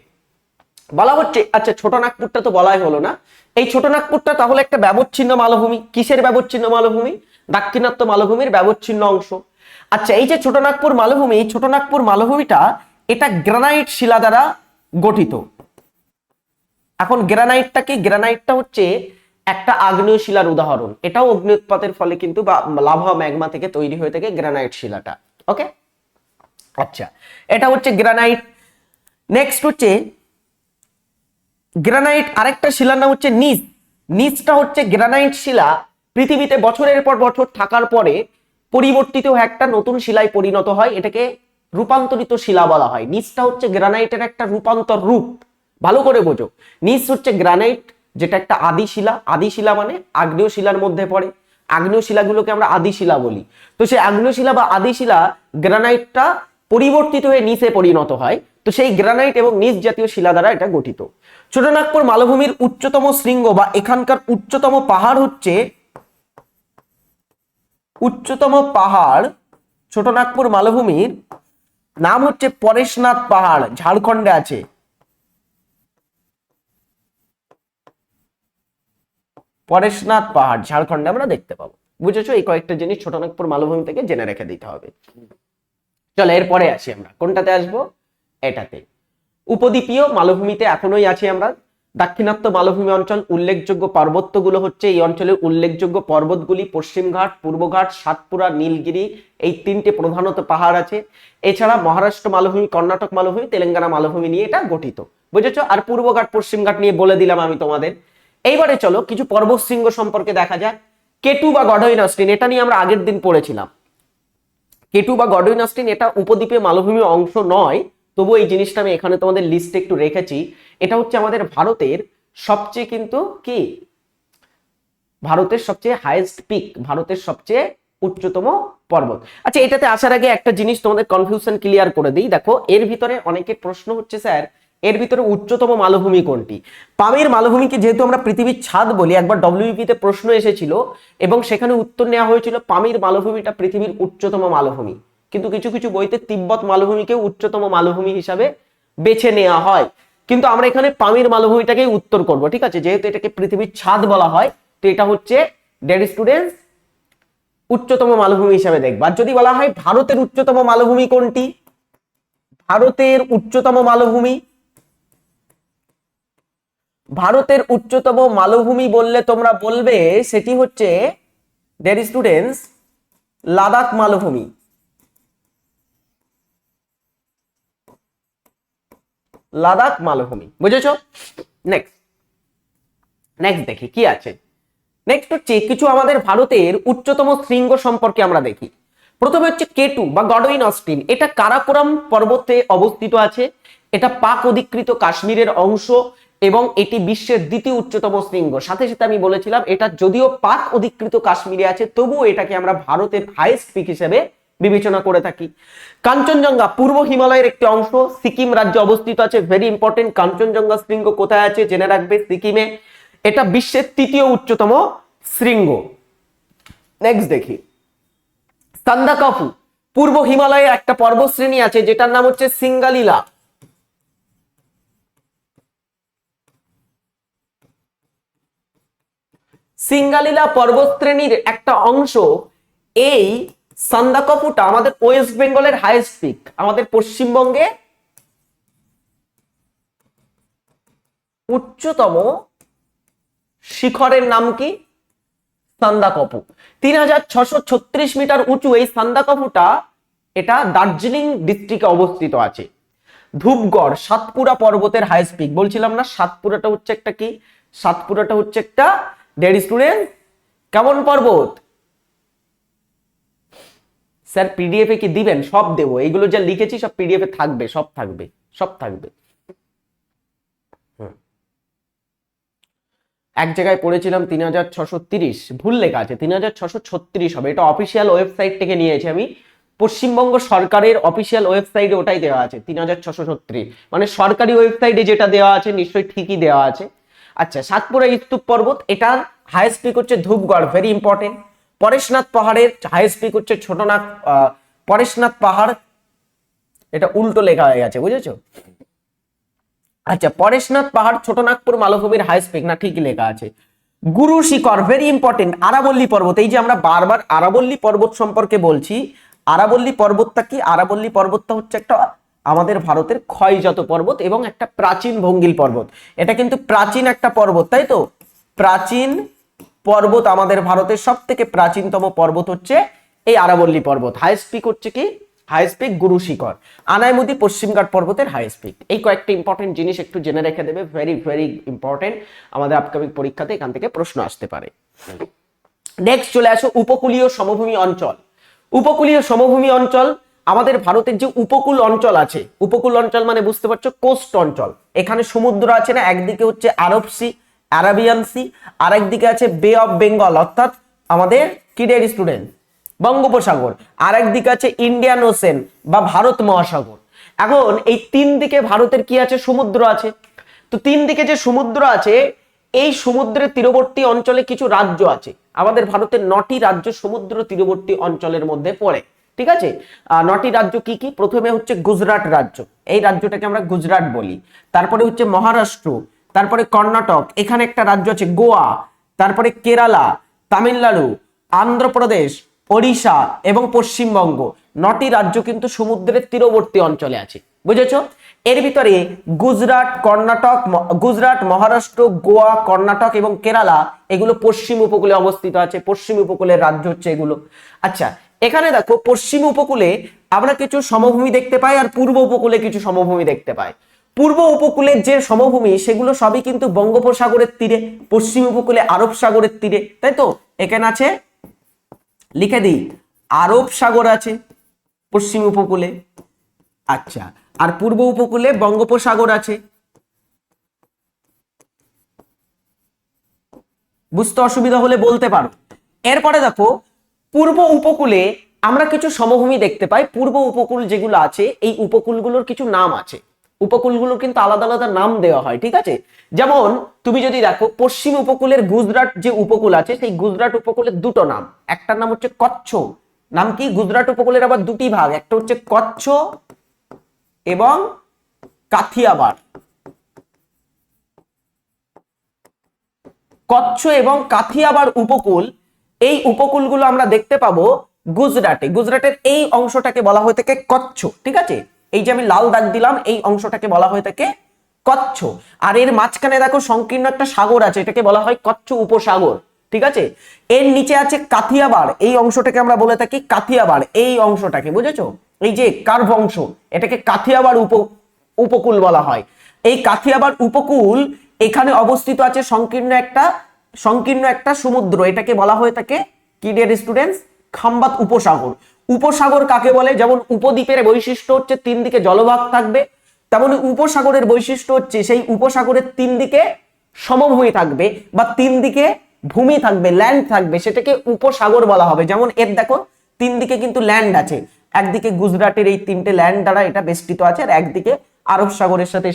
বলা হচ্ছে, আচ্ছা ছোট নাগপুরটা তো বলাই হলো না। এই ছোট নাগপুরটা তাহলে একটা ব্যবচ্ছিন্ন মালভূমি। কিসের ব্যবচ্ছিন্ন মালভূমি? দাক্ষিণাত্য মালভূমির ব্যবচ্ছিন্ন অংশ। আচ্ছা, এই যে ছোট নাগপুর মালভূমি, এই ছোট নাগপুর মালভূমিটা এটা গ্রানাইট শিলা দ্বারা গঠিত। এখন গ্রানাইটটা কি? গ্রানাইটটা হচ্ছে একটা আগ্নেয় শিলার উদাহরণ। এটাও অগ্নি উৎপাতের ফলে কিন্তু বা লাভা ম্যাগমা থেকে তৈরি হয়ে থাকে গ্রানাইট শিলাটা। ওকে, আচ্ছা, এটা হচ্ছে গ্রানাইট। নেক্সট হচ্ছে গ্রানাইট। আরেকটা শিলার নাম হচ্ছে নিজ। নিজটা হচ্ছে গ্রানাইট শিলা পৃথিবীতে বছরের পর বছর থাকার পরে পরিবর্তিত হয়ে একটা নতুন শিলায় পরিণত হয়, এটাকে রূপান্তরিত শিলা বলা হয়। নিজটা হচ্ছে গ্রানাইটের একটা রূপান্তর রূপ। ভালো করে বোঝো, নিজ হচ্ছে গ্রানাইট, যেটা একটা আদি শিলা। আদি শিলা মানে আগ্নেয় শিলার মধ্যে পড়ে। আগ্নেয় শিলাগুলোকে আমরা আদি শিলা বলি। তো সেই আগ্নেয় শিলা বা আদি শিলা গ্রানাইটটা পরিবর্তিত হয়ে নিচে পরিণত হয়। তো সেই গ্রানাইট এবং নিজ জাতীয় শিলা দ্বারা এটা গঠিত। ছোটনাগপুর মালভূমির উচ্চতম শৃঙ্গ বা এখানকার উচ্চতম পাহাড় হচ্ছে ছোটনাগপুর মালভূমির নাম হচ্ছে পরেশনাথ পাহাড়, ঝাড়খণ্ডে আছে। পরেশনাথ পাহাড় ঝাড়খণ্ডে আমরা দেখতে পাবো। বুঝেছো? এই কয়েকটা জিনিস ছোটনাগপুর মালভূমি থেকে জেনে রেখে দিতে হবে। চলো এরপরে আসি আমরা কোনটাতে আসবো, এটাতে। উপদ্বীপীয় মালভূমিতে এখনোই আছি আমরা। দাক্ষিণাত্য মালভূমি অঞ্চল উল্লেখযোগ্য পার্বত্যগুলো হচ্ছে, এই অঞ্চলের উল্লেখযোগ্য পর্বতগুলি পশ্চিমঘাট, পূর্বঘাট, সাতপুরা, নীলগিরি, এই তিনটে প্রধানত পাহাড় আছে। এছাড়া মহারাষ্ট্র মালভূমি, কর্ণাটক মালভূমি, তেলেঙ্গানা মালভূমি নিয়ে এটা গঠিত। বুঝেছো? আর পূর্বঘাট পশ্চিমঘাট নিয়ে বলে দিলাম আমি তোমাদের। এইবারে চলো কিছু পর্বত শৃঙ্গ সম্পর্কে দেখা যাক। কেটু বা গডইন অস্টিন, এটা নিয়ে আমরা আগের দিন পড়েছিলাম। কেটু বা গডউইন অস্টিন এটা উপদ্বীপীয় মালভূমির অংশ নয়, তবু এই জিনিসটা আমি এখানে তোমাদের লিস্টে একটু রেখেছি। এটা হচ্ছে আমাদের ভারতের সবচেয়ে কিন্তু কি, ভারতের সবচেয়ে হাইয়েস্ট পিক, ভারতের সবচেয়ে উচ্চতম পর্বত। আচ্ছা, এটাতে আসার আগে একটা জিনিস তোমাদের কনফিউশন ক্লিয়ার করে দিই। দেখো এর ভিতরে অনেকের প্রশ্ন হচ্ছে, স্যার এর ভিতরে উচ্চতম মালভূমি কোনটি? পামির মালভূমিকে যেহেতু আমরা পৃথিবীর ছাদ বলি, একবার ডব্লিউপি তে প্রশ্ন এসেছিল এবং সেখানে উত্তর নেওয়া হয়েছিল পামির মালভূমিটা পৃথিবীর উচ্চতম মালভূমি। কিন্তু কিছু কিছু বইতে তিব্বত মালভূমিকে উচ্চতম মালভূমি হিসাবে বেছে নেওয়া হয়, কিন্তু আমরা এখানে পামির মালভূমিটাকেই উত্তর করব। ঠিক আছে, যেহেতু এটাকে পৃথিবীর ছাদ বলা হয়, তো এটা হচ্ছে ডেড স্টুডেন্টস উচ্চতম মালভূমি হিসাবে দেখবা। যদি বলা হয় ভারতের উচ্চতম মালভূমি কোনটি, ভারতের উচ্চতম মালভূমি, ভারতের উচ্চতম মালভূমি বললে তোমরা বলবে সেটি হচ্ছে ডেয়ার স্টুডেন্টস লাদাখ মালভূমি। লাদাখ মালভূমি, বুঝেছো? নেক্সট দেখি কি আছে। নেক্সট হচ্ছে কিছু আমাদের ভারতের উচ্চতম শৃঙ্গ সম্পর্কে আমরা দেখি। প্রথমে হচ্ছে কেটু বা গডউইন অস্টিন, এটা কারাকোরাম পর্বতে অবস্থিত আছে। এটা পাক অধিকৃত কাশ্মীরের অংশ এবং এটি বিশ্বের দ্বিতীয় উচ্চতম শৃঙ্গ। সাথে সাথে আমি বলেছিলাম এটা যদিও পাক অধিকৃত কাশ্মীরে আছে, তবুও এটাকে আমরা ভারতের হাইয়েস্ট পিক হিসেবে বিবেচনা করে থাকি। কাঞ্চনজঙ্ঘা পূর্ব হিমালয়ের একটি অংশ, সিকিম রাজ্যে অবস্থিত আছে। ভেরি ইম্পর্টেন্ট, কাঞ্চনজঙ্ঘা শৃঙ্গ কোথায় আছে জেনে রাখবে, সিকিমে। এটা বিশ্বের তৃতীয় উচ্চতম শৃঙ্গ। নেক্সট দেখি, সান্দাকফু পূর্ব হিমালয়ে একটা পর্বতশ্রেণী আছে যেটার নাম হচ্ছে সিঙ্গালিলা। সিঙ্গালিলা পর্বতশ্রেণীর একটা অংশ। এই সান্দাকফুটা আমাদের ওয়েস্ট বেঙ্গলের হাইয়েস্ট পিক। আমাদের পশ্চিমবঙ্গে উচ্চতম শিখরের নাম কি? সান্দাকফু। 3636 মিটার উঁচু এই সান্দাকফুটা, এটা দার্জিলিং ডিস্ট্রিক্টে অবস্থিত আছে। ধূপগড় সাতপুরা পর্বতের হাইয়েস্ট পিক। বলছিলাম না সাতপুরাটা হচ্ছে একটা কি? সাতপুরাটা হচ্ছে একটা ডেড স্টুডেন্ট কেমন পর্বত? স্যার পিডিএফ এ কি দিবেন? সব দেবো, এইগুলো যা লিখেছি সব পিডিএফ এ থাকবে, সব থাকবে, সব থাকবে। এক জায়গায় পড়েছিলাম 3630, ভুল লেখা আছে, 3636 হবে। এটা অফিসিয়াল ওয়েবসাইট থেকে নিয়েছি আমি, পশ্চিমবঙ্গ সরকারের অফিসিয়াল ওয়েবসাইটে ওটাই দেওয়া আছে 3636, মানে সরকারি ওয়েবসাইটে যেটা দেওয়া আছে নিশ্চয়ই ঠিকই দেওয়া আছে। আচ্ছা, সাতপুরা স্তূপ পর্বত, এটার হাইয়েস্ট পিক হচ্ছে ধূপগড়, ভেরি ইম্পর্টেন্ট। পরেশনাথ পাহাড়ের হাইয়েস্ট পিক হচ্ছে ছোটনাগ। পরেশনাথ পাহাড়, এটা উল্টো লেখা হয়ে গেছে, বুঝেছো? আচ্ছা, পরেশনাথ পাহাড় ছোটনাগপুর মালভূমির হাইয়েস্ট পিক, না ঠিকই লেখা আছে। গুরু শিখর, ভেরি ইম্পর্টেন্ট। আরাবল্লী পর্বত, এই যে আমরা বারবার আরাবল্লী পর্বত সম্পর্কে বলছি, আরাবল্লী পর্বতটা কি? আরাবল্লী পর্বতটা হচ্ছে একটা আমাদের ভারতের ক্ষয়জাত পর্বত এবং একটা প্রাচীন ভঙ্গিল পর্বত। এটা কিন্তু প্রাচীন একটা পর্বত, তাই তো? প্রাচীন পর্বত, আমাদের ভারতের সব থেকে প্রাচীনতম পর্বত হচ্ছে এই আরাবল্লী পর্বত। হাইয়েস্ট পিক হচ্ছে কি? হাইয়েস্ট পিক গুরু শিখর। আনাইমুদি পশ্চিমঘাট পর্বতের হাইয়েস্ট পিক। এই কয়েকটা ইম্পর্টেন্ট জিনিস একটু জেনে রেখে দেবে, ভেরি ভেরি ইম্পর্টেন্ট। আমাদের আপকামিং পরীক্ষাতে এখান থেকে প্রশ্ন আসতে পারে। নেক্সট চলে আসো উপকূলীয় সমভূমি অঞ্চল। উপকূলীয় সমভূমি অঞ্চল, আমাদের ভারতের যে উপকূল অঞ্চল আছে, উপকূল অঞ্চল মানে বুঝতে পারছো কোস্ট অঞ্চল। এখানে সমুদ্র আছে না, একদিকে হচ্ছে আরব সি, আরাবিয়ান সি, আর একদিকে আছে বে অফ বেঙ্গল, অর্থাৎ আমাদের কিডের স্টুডেন্ট বঙ্গোপসাগর, আর একদিকে আছে ইন্ডিয়ান ওশেন বা ভারত মহাসাগর। এখন এই তিন দিকে ভারতের কি আছে? সমুদ্র আছে। তো তিন দিকে যে সমুদ্র আছে, এই সমুদ্রের তীরবর্তী অঞ্চলে কিছু রাজ্য আছে। আমাদের ভারতের 9টি রাজ্য সমুদ্র তীরবর্তী অঞ্চলের মধ্যে পড়ে, ঠিক আছে? 9টি রাজ্য কি কি? প্রথমে হচ্ছে গুজরাট রাজ্য, এই রাজ্যটাকে আমরা গুজরাট বলি। তারপরে হচ্ছে মহারাষ্ট্র, তারপরে কর্ণাটক, এখানে একটা রাজ্য আছে গোয়া, তারপরে কেরালা, তামিলনাড়ু, অন্ধ্রপ্রদেশ, ওড়িশা এবং পশ্চিমবঙ্গ। 9টি রাজ্য কিন্তু সমুদ্রের তীরবর্তী অঞ্চলে আছে, বুঝেছো? এর ভিতরে গুজরাট, কর্ণাটক, গুজরাট, মহারাষ্ট্র, গোয়া, কর্ণাটক এবং কেরালা, এগুলো পশ্চিম উপকূলে অবস্থিত আছে। পশ্চিম উপকূলের রাজ্য হচ্ছে এগুলো। আচ্ছা, এখানে দেখো পশ্চিম উপকূলে আমরা কিছু সমভূমি দেখতে পাই আর পূর্ব উপকূলে কিছু সমভূমি দেখতে পাই। পূর্ব উপকূলের যে সমভূমি সেগুলো সবই কিন্তু বঙ্গোপসাগরের তীরে, পশ্চিম উপকূলে আরব সাগরের তীরে, তাই তো? এখানে আছে, লিখে দিই, আরব সাগর আছে পশ্চিম উপকূলে। আচ্ছা, আর পূর্ব উপকূলে বঙ্গোপসাগর আছে। বুঝতে অসুবিধা হলে বলতে পারো। এরপরে দেখো পূর্ব উপকূলে আমরা কিছু সমভূমি দেখতে পাই। পূর্ব উপকূল যেগুলো আছে, এই উপকূলগুলোর কিছু নাম আছে। উপকূলগুলো কিন্তু আলাদা আলাদা নাম দেওয়া হয়, ঠিক আছে? যেমন তুমি যদি দেখো পশ্চিম উপকূলের গুজরাট যে উপকূল আছে, সেই গুজরাট উপকূলের দুটো নাম। একটার নাম হচ্ছে কচ্ছ। নাম কি? গুজরাট উপকূলের আবার দুটি ভাগ, একটা হচ্ছে কচ্ছ এবং কাথিয়াবাড়। কচ্ছ এবং কাথিয়াবাড় উপকূল, এই উপকূলগুলো আমরা দেখতে পাবো গুজরাটে। গুজরাটের এই অংশটাকে বলা হয়ে থাকে কচ্ছ, ঠিক আছে? এই যে আমি লাল দাগ দিলাম, এই অংশটাকে বলা হয়ে থাকে কচ্ছ। আর এর মাঝখানে দেখো সংকীর্ণ একটা সাগর আছে, এটাকে বলা হয় কচ্ছ উপসাগর, ঠিক আছে? এর নিচে আছে কাথিয়াবাড়, এই অংশটাকে আমরা বলে থাকি কাথিয়াবাড়, এই অংশটাকে, বুঝেছো? এই যে কার্ভ অংশ, এটাকে কাথিয়াবাড় উপকূল বলা হয়। এই কাথিয়াবাড় উপকূল, এখানে অবস্থিত আছে সংকীর্ণ একটা সমুদ্র, এটাকে বলা হয়ে থাকে কি ডিয়ার স্টুডেন্টস? খাম্বাত উপসাগর। উপসাগর কাকে বলে? যেমন উপদ্বীপের বৈশিষ্ট্য হচ্ছে তিন দিকে জলভাগ থাকবে, তেমনি উপসাগরের বৈশিষ্ট্য হচ্ছে সেই উপসাগরের তিন দিকে সমভূমি থাকবে বা তিন দিকে ভূমি থাকবে, ল্যান্ড থাকবে, সেটাকে উপসাগর বলা হবে। যেমন এর দেখো তিন দিকে কিন্তু ল্যান্ড আছে, একদিকে গুজরাটের এই তিনটে ল্যান্ড দ্বারা এটা বেষ্টিত আছে, আর একদিকে আরব সাগরের সাথে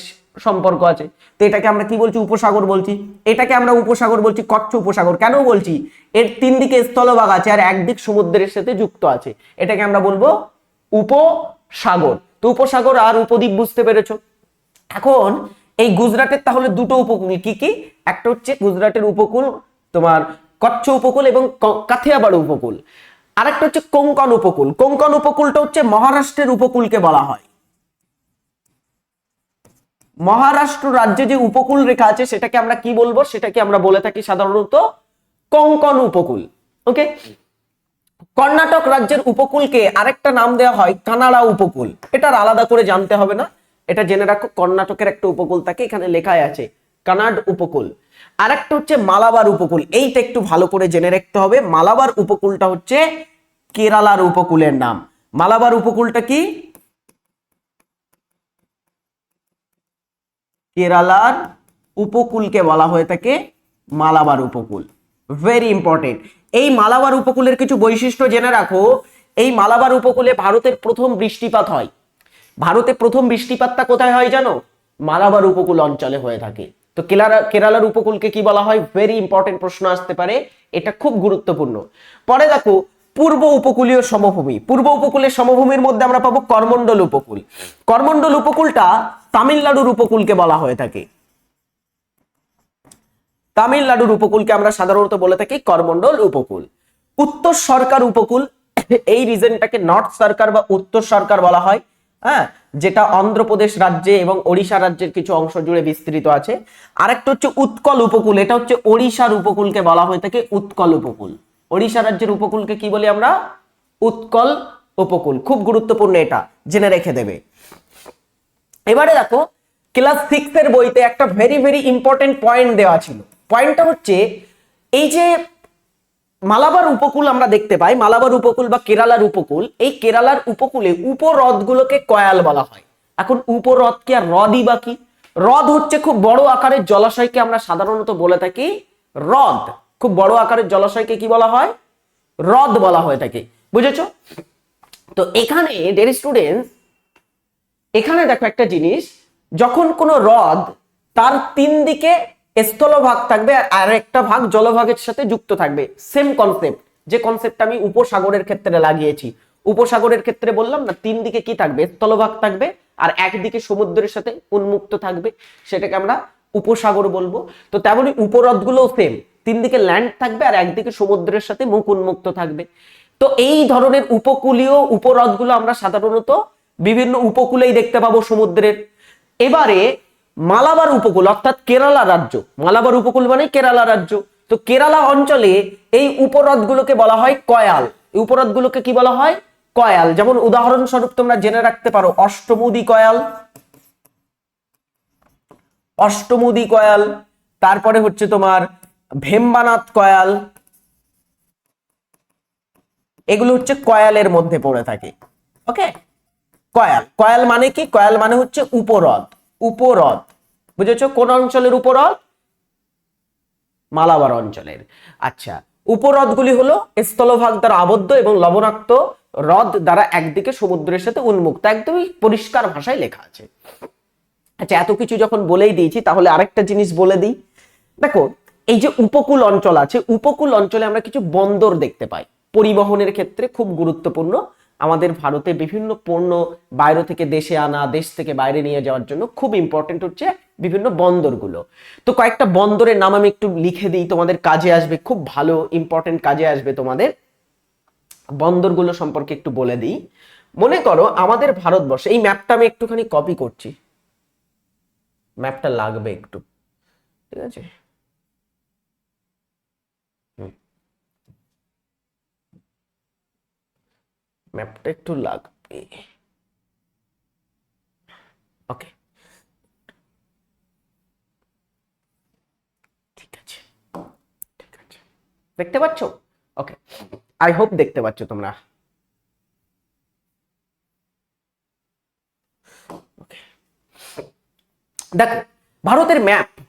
সম্পর্ক আছে। তো এটাকে আমরা কি বলছি? উপসাগর বলছি। এটাকে আমরা উপসাগর বলছি, কচ্ছ উপসাগর। কেন বলছি? এর তিন দিকে স্থলভাগ আছে আর একদিক সমুদ্রের সাথে যুক্ত আছে, এটাকে আমরা বলবো উপসাগর। তো উপসাগর আর উপদ্বীপ বুঝতে পেরেছো। এখন এই গুজরাটের তাহলে দুটো উপকূল কি কি? একটা হচ্ছে গুজরাটের উপকূল তোমার কচ্ছ উপকূল এবং কাথিয়াবাড় উপকূল, আরেকটা হচ্ছে কোঙ্কণ উপকূল। কোঙ্কণ উপকূলটা হচ্ছে মহারাষ্ট্রের উপকূলকে বলা হয়। মহারাষ্ট্র রাজ্যে যে উপকূল রেখা আছে সেটাকে আমরা কি বলবো? সেটাকে আমরা বলে থাকি সাধারণত কোঙ্কণ উপকূল। ওকে, কর্ণাটক রাজ্যের উপকূলকে আরেকটা নাম দেওয়া হয় কানাড়া উপকূল। এটার আলাদা করে জানতে হবে না, এটা জেনে রাখো কর্ণাটকের একটা উপকূল থাকে, এখানে লেখাই আছে কানাড উপকূল। আরেকটা হচ্ছে মালাবার উপকূল, এইটা একটু ভালো করে জেনে রাখতে হবে। মালাবার উপকূলটা হচ্ছে কেরালার উপকূলের নাম। মালাবার উপকূলটা কি? কেরালার উপকূলকে বলা হয়ে থাকে মালাবার উপকূল। Very important. এই মালাবার উপকূলের কিছু বৈশিষ্ট্য জেনে রাখো। এই মালাবার উপকূলে ভারতের প্রথম বৃষ্টিপাত হয়। ভারতে প্রথম বৃষ্টিপাতটা কোথায় হয় জানো? মালাবার উপকূল অঞ্চলে হয়ে থাকে। তো কেরালার উপকূলকে কি বলা হয়? ভেরি ইম্পর্টেন্ট প্রশ্ন আসতে পারে, এটা খুব গুরুত্বপূর্ণ। পরে দেখো পূর্ব উপকূলীয় সমভূমি। পূর্ব উপকূলের সমভূমির মধ্যে আমরা পাবো করমন্ডল উপকূল। করমন্ডল উপকূলটা তামিলনাড়ুর উপকূলকে বলা হয়ে থাকে। তামিলনাড়ুর উপকূলকে আমরা সাধারণত বলে থাকি করমন্ডল উপকূল। উত্তর সরকার উপকূল, এই রিজনটাকে নর্থ সরকার বা উত্তর সরকার বলা হয়। হ্যাঁ, যেটা অন্ধ্রপ্রদেশ রাজ্যে এবং ওড়িশা রাজ্যের কিছু অংশ জুড়ে বিস্তৃত আছে। আরেকটা হচ্ছে উৎকল উপকূল, এটা হচ্ছে ওড়িশার উপকূলকে বলা হয়ে থাকে উৎকল উপকূল। ওড়িশা রাজ্যের উপকূলকে কি বলি আমরা? উৎকল উপকূল। খুব গুরুত্বপূর্ণ, এটা জেনে রেখে দেবে। এবারে দেখো ক্লাস 6 এর বইতে একটা ভেরি ভেরি ইম্পর্টেন্ট পয়েন্ট দেওয়া ছিল। পয়েন্টটা হচ্ছে এই যে মালাবার উপকূল আমরা দেখতে পাই, মালাবার উপকূল বা কেরালার উপকূল, এই কেরালার উপকূলে উপহ্রদগুলোকে কয়াল বলা হয়। এখন উপহ্রদ কি আর হ্রদই বা কি? হ্রদ হচ্ছে খুব বড় আকারের জলাশয়কে আমরা সাধারণত বলে থাকি হ্রদ। খুব বড় আকারের জলাশয়কে কি বলা হয়? হ্রদ বলা হয়ে থাকে। বুঝেছো? তো এখানে ডিয়ার স্টুডেন্টস, এখানে দেখো একটা জিনিস, যখন কোনো হ্রদ তার তিন দিকে স্থলভাগ থাকবে আর একটা ভাগ জলভাগের সাথে যুক্ত থাকবে, সেম কনসেপ্ট যে কনসেপ্ট আমি উপসাগরের ক্ষেত্রে লাগিয়েছি। উপসাগরের ক্ষেত্রে বললাম না, তিন দিকে কি থাকবে? স্থলভাগ থাকবে আর একদিকে সমুদ্রের সাথে উন্মুক্ত থাকবে, সেটাকে আমরা উপসাগর বলবো। তো তেমনি উপহ্রদগুলোও সেম, তিন দিকে ল্যান্ড থাকবে আর একদিকে সমুদ্রের সাথে মুখ উন্মুক্ত থাকবে। তো এই ধরনের উপকূলীয় উপহ্রদগুলো আমরা সাধারণত বিভিন্ন উপকূলেই দেখতে পাবো সমুদ্রের। এবারে মালাবার উপকূল অর্থাৎ কেরালা রাজ্য, মালাবার উপকূল মানে কেরালা রাজ্য। তো কেরালা অঞ্চলে এই উপহ্রদগুলোকে বলা হয় কয়াল। এই উপহ্রদগুলোকে কি বলা হয়? কয়াল। যেমন উদাহরণস্বরূপ তোমরা জেনে রাখতে পারো অষ্টমুদি কয়াল, অষ্টমুদি কয়াল, তারপরে হচ্ছে তোমার ভেম্বানাথ কয়াল, এগুলো হচ্ছে কয়ালের মধ্যে পড়ে থাকে। ওকে, কয়াল, কয়াল মানে কি? কয়াল মানে হচ্ছে উপহ্রদ। উপহ্রদ বুঝেছো? কোন অঞ্চলের উপহ্রদ? মালাবার অঞ্চলের। আচ্ছা, উপহ্রদগুলি হলো স্থলভাগ দ্বারা আবদ্ধ এবং লবণাক্ত হ্রদ দ্বারা একদিকে সমুদ্রের সাথে উন্মুক্ত। একদমই পরিষ্কার ভাষায় লেখা আছে। আচ্ছা, এত কিছু যখন বলেই দিয়েছি তাহলে আরেকটা জিনিস বলে দিই। দেখো এই যে উপকূল অঞ্চল আছে, উপকূল অঞ্চলে আমরা কিছু বন্দর দেখতে পাই, পরিবহনের ক্ষেত্রে খুব গুরুত্বপূর্ণ। আমাদের ভারতে বিভিন্ন পণ্য বাইরে থেকে দেশে আনা, দেশ থেকে বাইরে নিয়ে যাওয়ার জন্য খুব ইম্পর্টেন্ট হচ্ছে বিভিন্ন বন্দরগুলো। তো কয়েকটা বন্দরের নাম আমি একটু লিখে দিই, তোমাদের কাজে আসবে, খুব ভালো ইম্পর্টেন্ট কাজে আসবে তোমাদের। বন্দরগুলো সম্পর্কে একটু বলে দিই। মনে করো আমাদের ভারতবর্ষে, এই ম্যাপটা আমি একটুখানি কপি করছি, ম্যাপটা লাগবে একটু, ঠিক আছে? ম্যাপটা একটু লাগবে। ওকে, ঠিক আছে, ঠিক আছে, দেখতে পাচ্ছ? ওকে, আই হোপ দেখতে পাচ্ছ তোমরা। ওকে, দেখো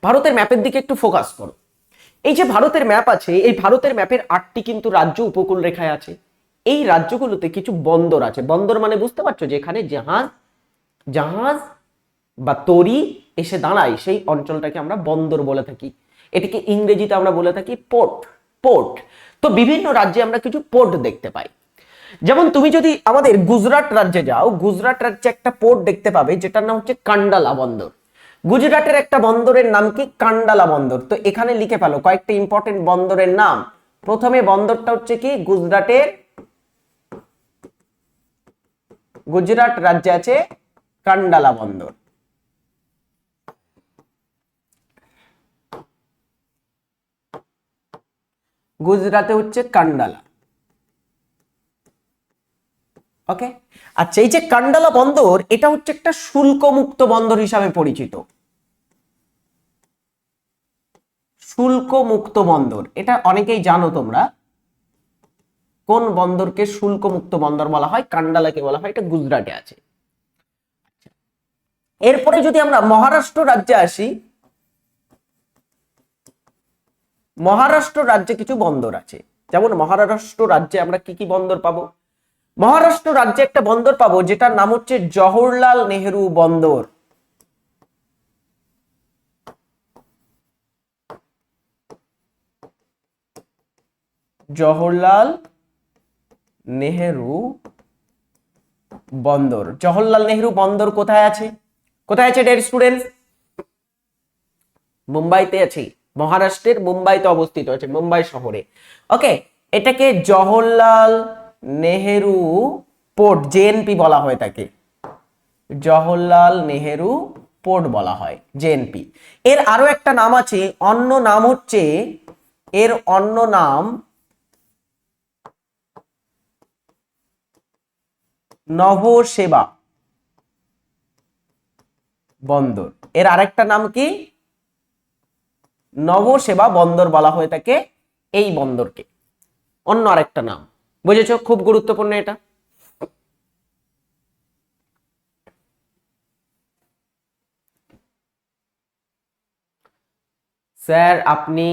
ভারতের ম্যাপের দিকে একটু ফোকাস করো। এই যে ভারতের ম্যাপ আছে, এই ভারতের ম্যাপের 8টি কিন্তু রাজ্য উপকূল রেখায় আছে। এই রাজ্যগুলোতে কিছু বন্দর আছে। বন্দর মানে বুঝতে পারছো, যেখানে জাহাজ জাহাজ বা তরি এসে দাঁড়ায়, সেই অঞ্চলটাকে আমরা বন্দর বলে থাকি। এটিকে ইংরেজিতে আমরা বলে থাকি পোর্ট। পোর্ট। তো বিভিন্ন রাজ্যে আমরা কিছু পোর্ট দেখতে পাই। যেমন তুমি যদি আমাদের গুজরাট রাজ্যে যাও, গুজরাট রাজ্যে একটা পোর্ট দেখতে পাবে যেটার নাম হচ্ছে কান্ডালা বন্দর। গুজরাটের একটা বন্দরের নাম কি? কান্ডালা বন্দর। তো এখানে লিখে ফেলো কয়েকটা ইম্পর্টেন্ট বন্দরের নাম। প্রথমে বন্দরটা হচ্ছে কি? গুজরাট রাজ্যে আছে কান্ডালা বন্দর। গুজরাটে হচ্ছে কান্ডালা। ওকে। আচ্ছা, এই যে কান্ডালা বন্দর, এটা হচ্ছে একটা শুল্কমুক্ত বন্দর হিসাবে পরিচিত। শুল্কমুক্ত বন্দর, এটা অনেকেই জানো তোমরা। কোন বন্দরকে শুল্কমুক্ত বন্দর বলা হয়? কান্ডালাকে বলা হয়। এটা গুজরাটে আছে। এরপরে যদি আমরা মহারাষ্ট্র রাজ্যে আসি, মহারাষ্ট্র রাজ্যে কিছু বন্দর আছে। যেমন মহারাষ্ট্র রাজ্যে আমরা কি কি বন্দর পাবো? মহারাষ্ট্র রাজ্যে একটা বন্দর পাবো যেটার নাম হচ্ছে জওহরলাল নেহেরু বন্দর। জওহরলাল নেহেরু বন্দর। জওহরলাল নেহেরু বন্দর কোথায় আছে? কোথায় আছে ডিয়ার স্টুডেন্টস? মুম্বাইতে আছে। মহারাষ্ট্রের মুম্বাইতে অবস্থিত আছে, মুম্বাই শহরে। ওকে। এটাকে জওহরলাল নেহেরু পোর্ট, জেএনপি বলা হয় তাকে। জওহরলাল নেহেরু পোর্ট বলা হয়, জেএনপি। এর আরো একটা নাম আছে, অন্য নাম হচ্ছে, এর অন্য নাম নভসেবা বন্দর। এর আরেকটা নাম কি? নভসেবা বন্দর বলা হয়ে থাকে এই বন্দরকে। অন্য আরেকটা নাম। বুঝেছো? খুব গুরুত্বপূর্ণ এটা। স্যার আপনি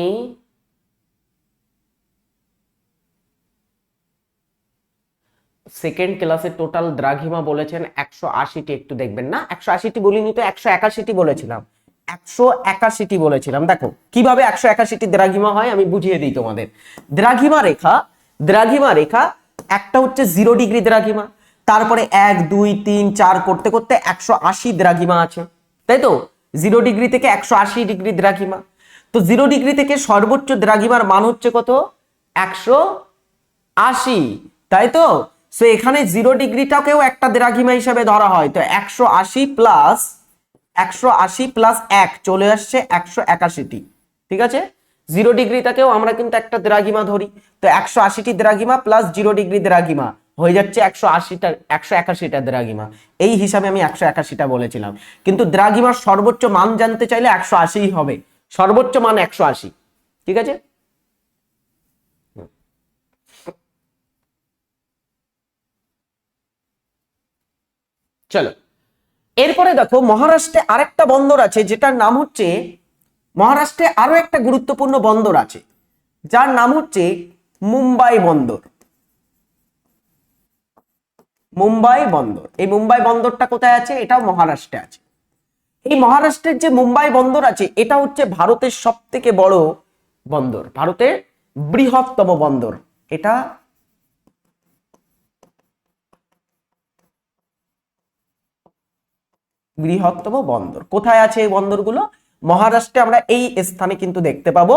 সেকেন্ড ক্লাসে টোটাল দ্রাঘিমা বলেছেন 180টি। একটু দেখবেন না, 180টি বলিনি তো, 181টি বলেছিলাম। 181টি বলেছিলাম। দেখো কিভাবে 181টি দ্রাঘিমা হয় আমি বুঝিয়ে দিই তোমাদের। দ্রাঘিমা রেখা একটা হচ্ছে 0 ডিগ্রি দ্রাঘিমা, তারপরে 1 2 3 4 করতে করতে 180 দ্রাঘিমা আছে, তাই তো? 0 ডিগ্রি থেকে 180 ডিগ্রি দ্রাঘিমা। তো 0 ডিগ্রি থেকে সর্বোচ্চ দ্রাঘিমার মান হচ্ছে কত? 180, তাই তো? সো এখানে 0 ডিগ্রিটাকেও একটা দ্রাঘিমা হিসাবে ধরা হয়। তো 180 প্লাস 1 চলে আসছে 181টি। ঠিক আছে? 0 ডিগ্রিটাকেও আমরা কিন্তু একটা দ্রাঘিমা ধরি। তো 180টি দ্রাঘিমা প্লাস 0 ডিগ্রি দ্রাঘিমা হয়ে যাচ্ছে 181টা দ্রাঘিমা। এই হিসাবে আমি 181টা বলেছিলাম। কিন্তু দ্রাঘিমার সর্বোচ্চ মান জানতে চাইলে 180 হবে। সর্বোচ্চ মান 180। ঠিক আছে? চলো এরপরে দেখো, মহারাষ্ট্রে আরেকটা বন্দর আছে যেটার নাম হচ্ছে, মহারাষ্ট্রে আরো একটা গুরুত্বপূর্ণ বন্দর আছে যার নাম হচ্ছে মুম্বাই বন্দর। মুম্বাই বন্দর। এই মুম্বাই বন্দরটা কোথায় আছে? এটাও মহারাষ্ট্রে আছে। এই মহারাষ্ট্রের যে মুম্বাই বন্দর আছে, এটা হচ্ছে ভারতের সবথেকে বড় বন্দর, ভারতের বৃহত্তম বন্দর। এটা বৃহত্তম বন্দর। কোথায় আছে এই বন্দরগুলো? মহারাষ্ট্রে আমরা এই স্থানে কিন্তু দেখতে পাবো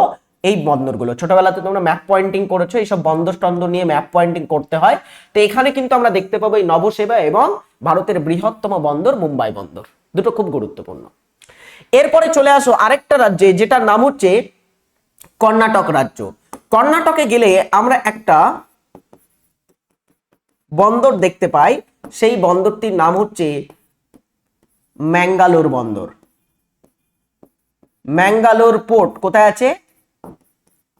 এই বন্দরগুলো। ছোটবেলাতে তোমরা ম্যাপ পয়েন্টিং করেছো, এইসব বন্দর টন্দর নিয়ে ম্যাপ পয়েন্টিং করতে হয়। তো এখানে কিন্তু আমরা দেখতে পাবো এই নভসেবা এবং ভারতের বৃহত্তম বন্দর মুম্বাই বন্দর, দুটো খুব গুরুত্বপূর্ণ। এরপরে চলে আসো আরেকটা রাজ্যে যেটার নাম হচ্ছে কর্ণাটক রাজ্য। কর্ণাটকে গেলে আমরা একটা বন্দর দেখতে পাই, সেই বন্দরটির নাম হচ্ছে ম্যাঙ্গালোর বন্দর। ম্যাঙ্গালোর পোর্ট কোথায় আছে?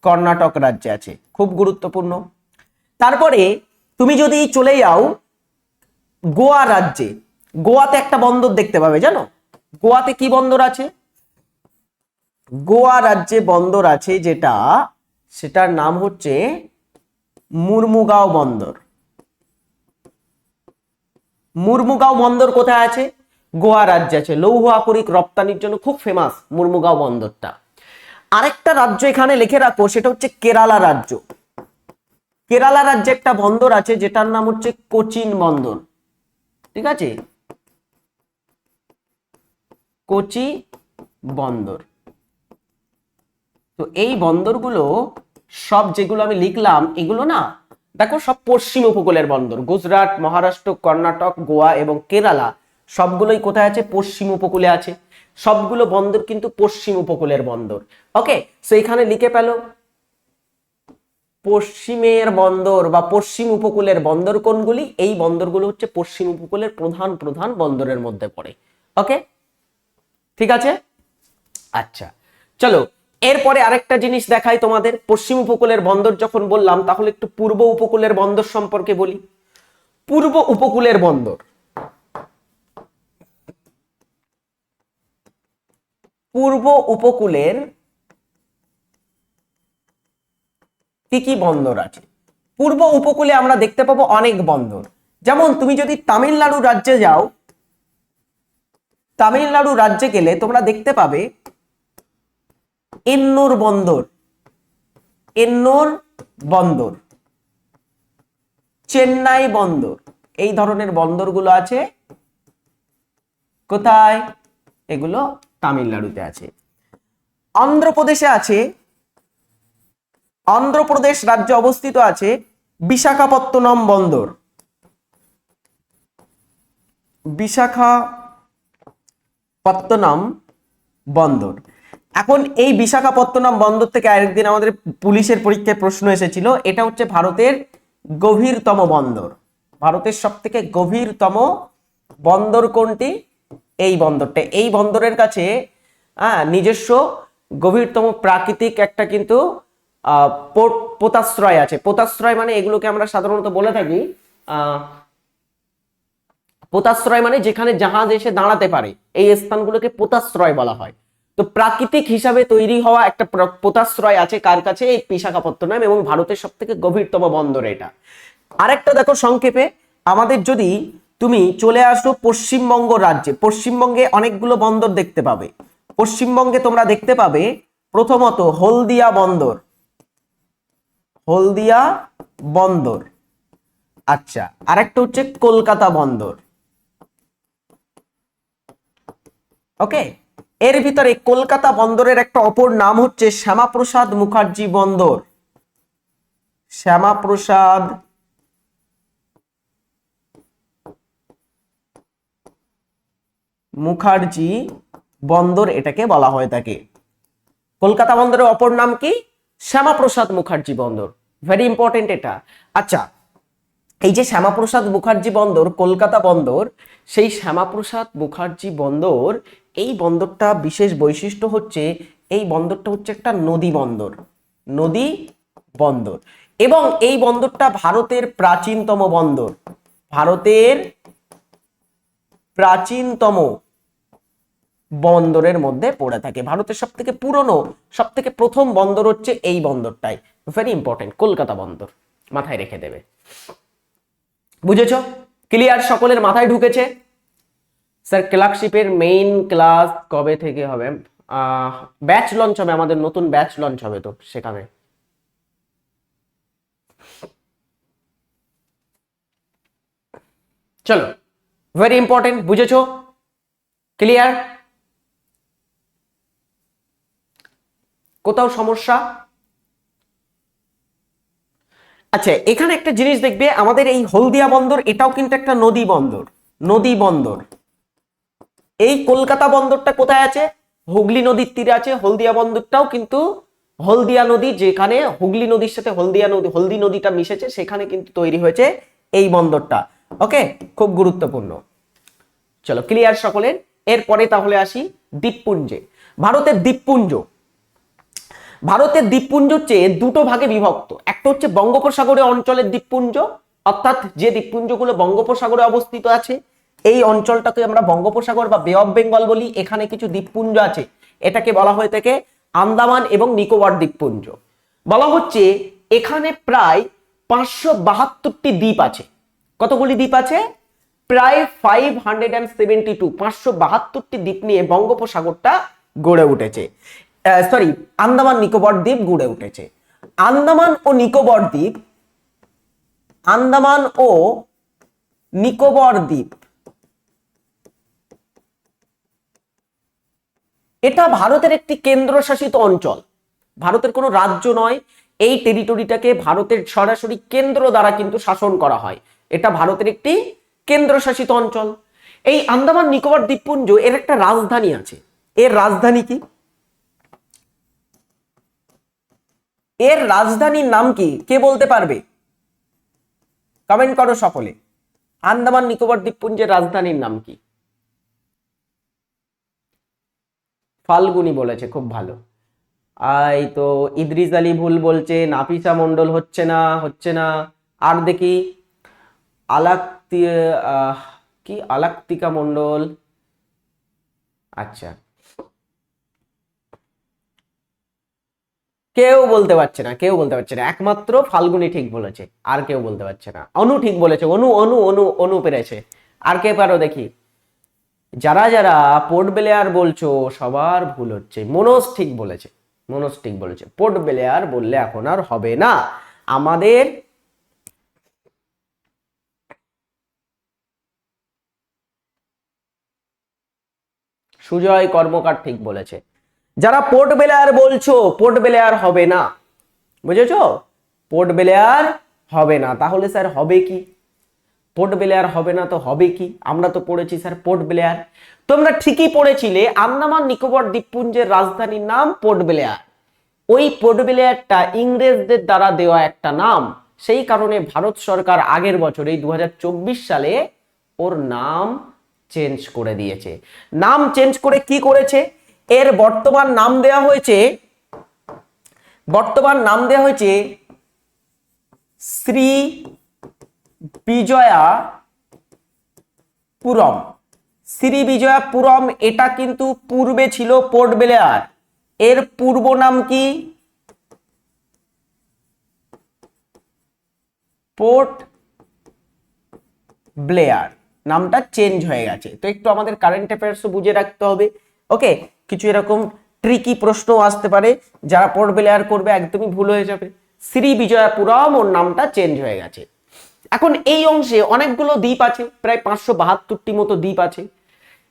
কর্ণাটক রাজ্যে আছে, খুব গুরুত্বপূর্ণ। তারপরে তুমি যদি চলে যাও গোয়া রাজ্যে, গোয়াতে একটা বন্দর দেখতে পাবে, জানো? গোয়াতে কি বন্দর আছে? গোয়া রাজ্যে বন্দর আছে যেটা, সেটার নাম হচ্ছে মুরমুগাঁও বন্দর। মুরমুগাঁও বন্দর কোথায় আছে? গোয়া রাজ্যে আছে। লৌহ আকরিক রপ্তানির জন্য খুব ফেমাস মুরমুগাঁও বন্দরটা। আরেকটা রাজ্য এখানে লিখে রাখো, সেটা হচ্ছে কেরালা রাজ্য। কেরালা রাজ্যে একটা বন্দর আছে যেটার নাম হচ্ছে কোচিন বন্দর। ঠিক আছে, কোচি বন্দর। তো এই বন্দরগুলো সব যেগুলো আমি লিখলাম এগুলো না, দেখো সব পশ্চিম উপকূলের বন্দর। গুজরাট, মহারাষ্ট্র, কর্ণাটক, গোয়া এবং কেরালা সবগুলোই কোথায় আছে? পশ্চিম উপকূলে আছে। সবগুলো বন্দর কিন্তু পশ্চিম উপকূলের বন্দর। ওকে, সো এখানে লিখে পেল পশ্চিমের বন্দর বা পশ্চিম উপকূলের বন্দর কোনগুলি? এই বন্দরগুলো হচ্ছে পশ্চিম উপকূলের প্রধান প্রধান বন্দরের মধ্যে পড়ে। ওকে, ঠিক আছে। আচ্ছা, চলো এরপরে আরেকটা জিনিস দেখাই তোমাদের। পশ্চিম উপকূলের বন্দর যখন বললাম, তাহলে একটু পূর্ব উপকূলের বন্দর সম্পর্কে বলি। পূর্ব উপকূলের বন্দর, পূর্ব উপকূলের কি কি বন্দর আছে? পূর্ব উপকূলে আমরা দেখতে পাবো অনেক বন্দর। যেমন তুমি যদি তামিলনাড়ু রাজ্যে যাও, তামিলনাড়ু রাজ্যে গেলে তোমরা দেখতে পাবে এন্নোর বন্দর, এন্নোর বন্দর, চেন্নাই বন্দর, এই ধরনের বন্দরগুলো আছে কোথায়? এগুলো তামিলনাড়ুতে আছে। অন্ধ্রপ্রদেশে আছে, অন্ধ্রপ্রদেশ রাজ্যে অবস্থিত আছে বিশাখাপত্তনম বন্দর, বিশাখাপত্তনম বন্দর। এখন এই বিশাখাপত্তনম বন্দর থেকে আরেকদিন আমাদের পুলিশের পরীক্ষায় প্রশ্ন এসেছিল। এটা হচ্ছে ভারতের গভীরতম বন্দর। ভারতের সব থেকে গভীরতম বন্দর কোনটি? এই বন্দরটা। এই বন্দরের কাছে নিজস্ব গভীরতম প্রাকৃতিক একটা কিন্তু পোতাশ্রয় আছে। পোতাশ্রয় মানে এগুলোকে আমরা সাধারণত বলে থাকি পোতাশ্রয় মানে যেখানে জাহাজ এসে দাঁড়াতে পারে, এই স্থানগুলোকে পোতাশ্রয় বলা হয়। তো প্রাকৃতিক হিসাবে তৈরি হওয়া একটা পোতাশ্রয় আছে কার কাছে? এই বিশাখাপত্তনম, এবং ভারতের সব থেকে গভীরতম বন্দর এটা। আরেকটা দেখো সংক্ষেপে, আমাদের যদি তুমি চলে আসো পশ্চিমবঙ্গ রাজ্যে, পশ্চিমবঙ্গে অনেকগুলো বন্দর দেখতে পাবে। পশ্চিমবঙ্গে তোমরা দেখতে পাবে প্রথমত হলদিয়া বন্দর, হলদিয়া বন্দর। আচ্ছা, আরেকটা হচ্ছে কলকাতা বন্দর। ওকে, এর ভিতরে কলকাতা বন্দরের একটা অপর নাম হচ্ছে শ্যামাপ্রসাদ মুখার্জি বন্দর, শ্যামাপ্রসাদ মুখার্জি বন্দর এটাকে বলা হয়ে থাকে। কলকাতা বন্দরের অপর নাম কি? শ্যামাপ্রসাদ মুখার্জি বন্দর। ভেরি ইম্পর্টেন্ট এটা। আচ্ছা, এই যে শ্যামাপ্রসাদ মুখার্জি বন্দর, কলকাতা বন্দর, সেই শ্যামাপ্রসাদ মুখার্জি বন্দর, এই বন্দরটা বিশেষ বৈশিষ্ট্য হচ্ছে এই বন্দরটা হচ্ছে একটা নদী বন্দর, নদী বন্দর। এবং এই বন্দরটা ভারতের প্রাচীনতম বন্দর, ভারতের প্রাচীনতম বন্দরের মধ্যে পড়ে থাকে। ভারতের সব থেকে পুরনো, সব থেকে প্রথম বন্দর হচ্ছে এই বন্দরটাই। ভেরি ইম্পর্টেন্ট, কলকাতা বন্দর, মাথায় রেখে দেবে। বুঝেছো? ক্লিয়ার? সকলের মাথায় ঢুকেছে? স্যার ক্লার্কশিপের মেইন ক্লাস কবে থেকে হবে? ব্যাচ লঞ্চ হবে, আমাদের নতুন ব্যাচ লঞ্চ হবে, তো সেখানে। চলো, ভেরি ইম্পর্টেন্ট, বুঝেছো? ক্লিয়ার? কোথাও সমস্যা? আচ্ছা, এখানে একটা জিনিস দেখবে, আমাদের এই হলদিয়া বন্দর এটাও কিন্তু একটা নদী বন্দর, নদী বন্দর। এই কলকাতা বন্দরটা কোথায় আছে? হুগলি নদীর তীরে আছে। হলদিয়া বন্দরটাও কিন্তু হলদিয়া নদী, যেখানে হুগলি নদীর সাথে হলদিয়া নদী, হলদি নদীটা মিশেছে, সেখানে কিন্তু তৈরি হয়েছে এই বন্দরটা। ওকে, খুব গুরুত্বপূর্ণ। চলো, ক্লিয়ার সকলের? এরপরে তাহলে আসি দ্বীপপুঞ্জে। ভারতের দ্বীপপুঞ্জ, ভারতের দ্বীপপুঞ্জ হচ্ছে দুটো ভাগে বিভক্ত। একটা হচ্ছে বঙ্গোপসাগরীয় অঞ্চলের দ্বীপপুঞ্জ, অর্থাৎ যে দ্বীপপুঞ্জগুলো বঙ্গোপসাগরে অবস্থিত আছে এই অঞ্চলটাকে আমরা বঙ্গোপসাগর বা বে অফ বেঙ্গল বলি। এখানে কিছু দ্বীপপুঞ্জ আছে, এটাকে বলা হয়ে থাকে আন্দামান এবং নিকোবর দ্বীপপুঞ্জ। বলা হচ্ছে এখানে প্রায় 572টি দ্বীপ আছে। কতগুলি দ্বীপ আছে? প্রায় 572, 572টি দ্বীপ নিয়ে বঙ্গোপসাগরটা গড়ে উঠেছে, সরি আন্দামান নিকোবর দ্বীপ গড়ে উঠেছে। আন্দামান ও নিকোবর দ্বীপ, আন্দামান ও নিকোবর দ্বীপ এটা ভারতের একটি কেন্দ্রশাসিত অঞ্চল, ভারতের কোনো রাজ্য নয়। এই টেরিটরিটাকে ভারতের সরাসরি কেন্দ্র দ্বারা কিন্তু শাসন করা হয়। এটা ভারতের একটি কেন্দ্রশাসিত অঞ্চল। এই আন্দামান নিকোবর দ্বীপপুঞ্জ এর একটা রাজধানী আছে। এর রাজধানী কি? এর রাজধানীর নাম কি? কে বলতে পারবে? কমেন্ট করো সকলে। আন্দামান নিকোবর দ্বীপপুঞ্জের রাজধানীর নাম কি? ফাল্গুনি বলেছে, খুব ভালো। এই তো ইদ্রিস আলী ভুল বলছে, নাফিসা মন্ডল হচ্ছে না। আর দেখি আলাক্তি কি আলাক্তিকা মন্ডল, আচ্ছা কেউ বলতে পারছে না, একমাত্র ফাল্গুনি ঠিক বলেছে, আর কেউ বলতে পারছে না। অনু ঠিক বলেছে, অনু পেরেছে। আর কে পারো দেখি? যারা যারা পোর্ট ব্লেয়ার বলছো সবার ভুল হচ্ছে। মনোজ ঠিক বলেছে, পোর্ট ব্লেয়ার বললে এখন আর হবে না আমাদের। সুজয় কর্মকার ঠিক বলেছে। যারা পোর্ট ব্লেয়ার বলছো, পোর্ট ব্লেয়ার হবে না, বুঝেছো? পোর্ট ব্লেয়ার হবে না, তাহলে স্যার হবে কি? পোর্ট ব্লেয়ার হবে না তো হবে কি? আমরা তো পড়েছি স্যার পোর্ট ব্লেয়ার। তোমরা ঠিকই পড়েছিলে, আন্দামান নিকোবর দ্বীপপুঞ্জের রাজধানীর নাম পোর্ট ব্লেয়ার। ওই পোর্ট ব্লেয়ারটা ইংরেজদের দ্বারা দেওয়া একটা নাম, সেই কারণে ভারত সরকার আগের বছর এই 2024 সালে ওর নাম চেঞ্জ করে দিয়েছে। নাম চেঞ্জ করে কি করেছে? এর বর্তমান নাম দেওয়া হয়েছে শ্রী বিজয়াপুরম। শ্রী বিজয়াপুরম এটা কিন্তু পূর্বে ছিল পোর্ট ব্লেয়ার। এর পূর্ব নাম কি? Port Blair. নামটা চেঞ্জ হয়ে গেছে। তো একটু আমাদের কারেন্ট অ্যাফেয়ার্স বুঝে রাখতে হবে। ওকে, কিছু এরকম ট্রিকি প্রশ্ন আসতে পারে, যারা পোর্ট ব্লেয়ার করবে একদমই ভুল হয়ে যাবে। শ্রী বিজয়াপুরম ওর নামটা চেঞ্জ হয়ে গেছে। এখন এই অংশে অনেকগুলো দ্বীপ আছে, প্রায় 572টি মতো দ্বীপ আছে।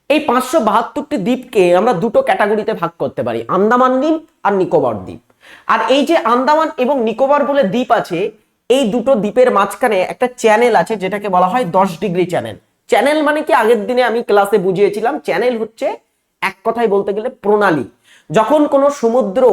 এই 572টি দ্বীপকে আমরা দুটো ক্যাটাগরিতে ভাগ করতে পারি, আন্দামান দ্বীপ আর নিকোবর দ্বীপ। আর এই যে আন্দামান এবং নিকোবর বলে দ্বীপ আছে, এই দুটো দ্বীপের মাঝখানে একটা চ্যানেল আছে, যেটাকে বলা হয় 10 ডিগ্রি চ্যানেল। চ্যানেল মানে কি? আগের দিনে আমি ক্লাসে বুঝিয়েছিলাম, চ্যানেল হচ্ছে এক কথায় বলতে গেলে প্রণালী। যখন কোনো সমুদ্র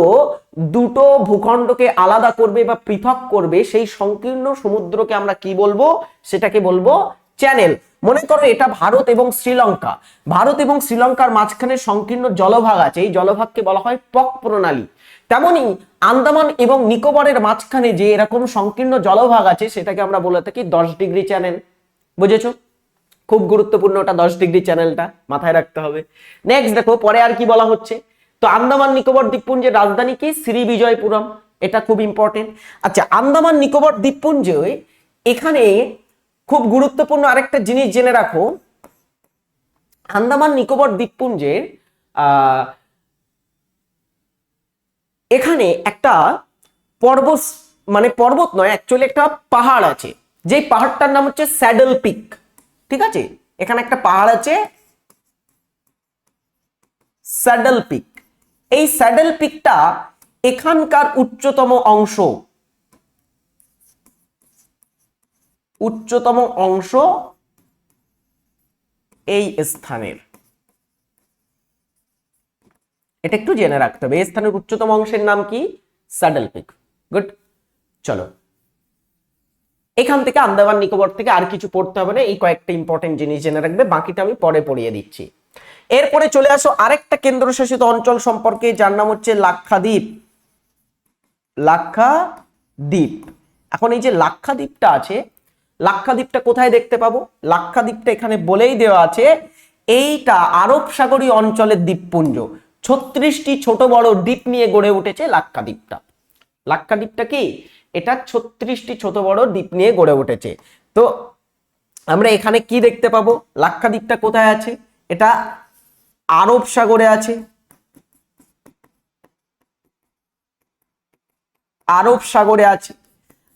দুটো ভূখণ্ডকে আলাদা করবে বা পৃথক করবে, সেই সংকীর্ণ সমুদ্রকে আমরা কি বলবো? সেটাকে বলবো চ্যানেল। মনে করো এটা ভারত এবং শ্রীলঙ্কা, ভারত এবং শ্রীলঙ্কার মাঝখানে সংকীর্ণ জলভাগ আছে, এই জলভাগকে বলা হয় পক প্রণালী। তেমনি আন্দামান এবং নিকোবরের মাঝখানে যে এরকম সংকীর্ণ জলভাগ আছে, সেটাকে আমরা বলে থাকি 10 ডিগ্রি চ্যানেল। বুঝেছো? খুব গুরুত্বপূর্ণ ওটা 10 ডিগ্রি চ্যানেলটা, মাথায় রাখতে হবে। নেক্সট দেখো পরে আর কি বলা হচ্ছে। তো আন্দামান নিকোবর দ্বীপপুঞ্জের রাজধানী কি? শ্রী বিজয়পুরম। এটা খুব ইম্পর্টেন্ট। আচ্ছা, আন্দামান নিকোবর দ্বীপপুঞ্জে এখানে খুব গুরুত্বপূর্ণ আরেকটা জিনিস জেনে রাখো। আন্দামান নিকোবর দ্বীপপুঞ্জের এখানে একটা পর্বত, মানে পর্বত নয়, অ্যাকচুয়ালি একটা পাহাড় আছে, যেই পাহাড়টার নাম হচ্ছে স্যাডল পিক। ঠিক আছে, এখানে একটা পাহাড় আছে স্যাডল পিক। এই স্যাডল পিকটা এখানকার উচ্চতম অংশ এই স্থানের। এটা একটু জেনে রাখতে হবে, এই স্থানের উচ্চতম অংশের নাম কি? Saddle pick. গুড, চলো এখান থেকে আন্দামান নিকোবর থেকে আর কিছু পড়তে হবে না, এই কয়েকটা ইম্পর্টেন্ট জিনিস জেনে রাখবে, বাকিটা আমি পরে পড়িয়ে দিচ্ছি। এরপরে চলে আসো আরেকটা কেন্দ্রশাসিত অঞ্চল সম্পর্কে, যার নাম হচ্ছে লাক্ষাদ্বীপ। লাক্ষাদ্বীপ। এখন এই যে লাক্ষাদ্বীপটা আছে, লাক্ষাদ্বীপটা কোথায় দেখতে পাবো? লাক্ষাদ্বীপটা এখানে বলেই দেওয়া আছে, এইটা আরব সাগরীয় অঞ্চলের দ্বীপপুঞ্জ। 36টি ছোট বড় দ্বীপ নিয়ে গড়ে উঠেছে লাক্ষাদ্বীপটা। লাক্ষাদ্বীপটা কি? এটা 36টি ছোট বড় দ্বীপ নিয়ে গড়ে উঠেছে। তো আমরা এখানে কি দেখতে পাবো? লাক্ষাদ্বীপটা কোথায় আছে? এটা আরব সাগরে আছে। আরব সাগরে আছে।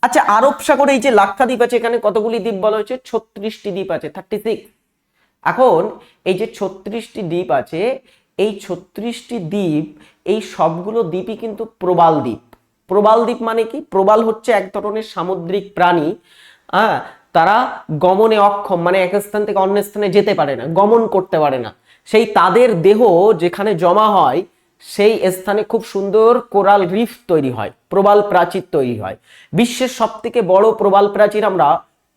আচ্ছা, আরব সাগরে এই যে লাক্ষাদ্বীপ আছে, এখানে কতগুলি দ্বীপ বলা হয়েছে? 36টি দ্বীপ আছে, 36। এখন এই যে 36টি দ্বীপ আছে, এই 36টি দ্বীপ, এই সবগুলো দ্বীপই কিন্তু প্রবাল দ্বীপ। প্রবাল দ্বীপ মানে কি? প্রবাল হচ্ছে এক ধরনের সামুদ্রিক প্রাণী, হ্যাঁ, তারা গমনে অক্ষম, মানে এক স্থান থেকে অন্য স্থানে যেতে পারে না, গমন করতে পারে না। সেই তাদের দেহ যেখানে জমা হয়, সেই স্থানে খুব সুন্দর কোরাল রিফ তৈরি হয়, প্রবাল প্রাচীর তৈরি হয়। বিশ্বের সব থেকে বড় প্রবাল প্রাচীর আমরা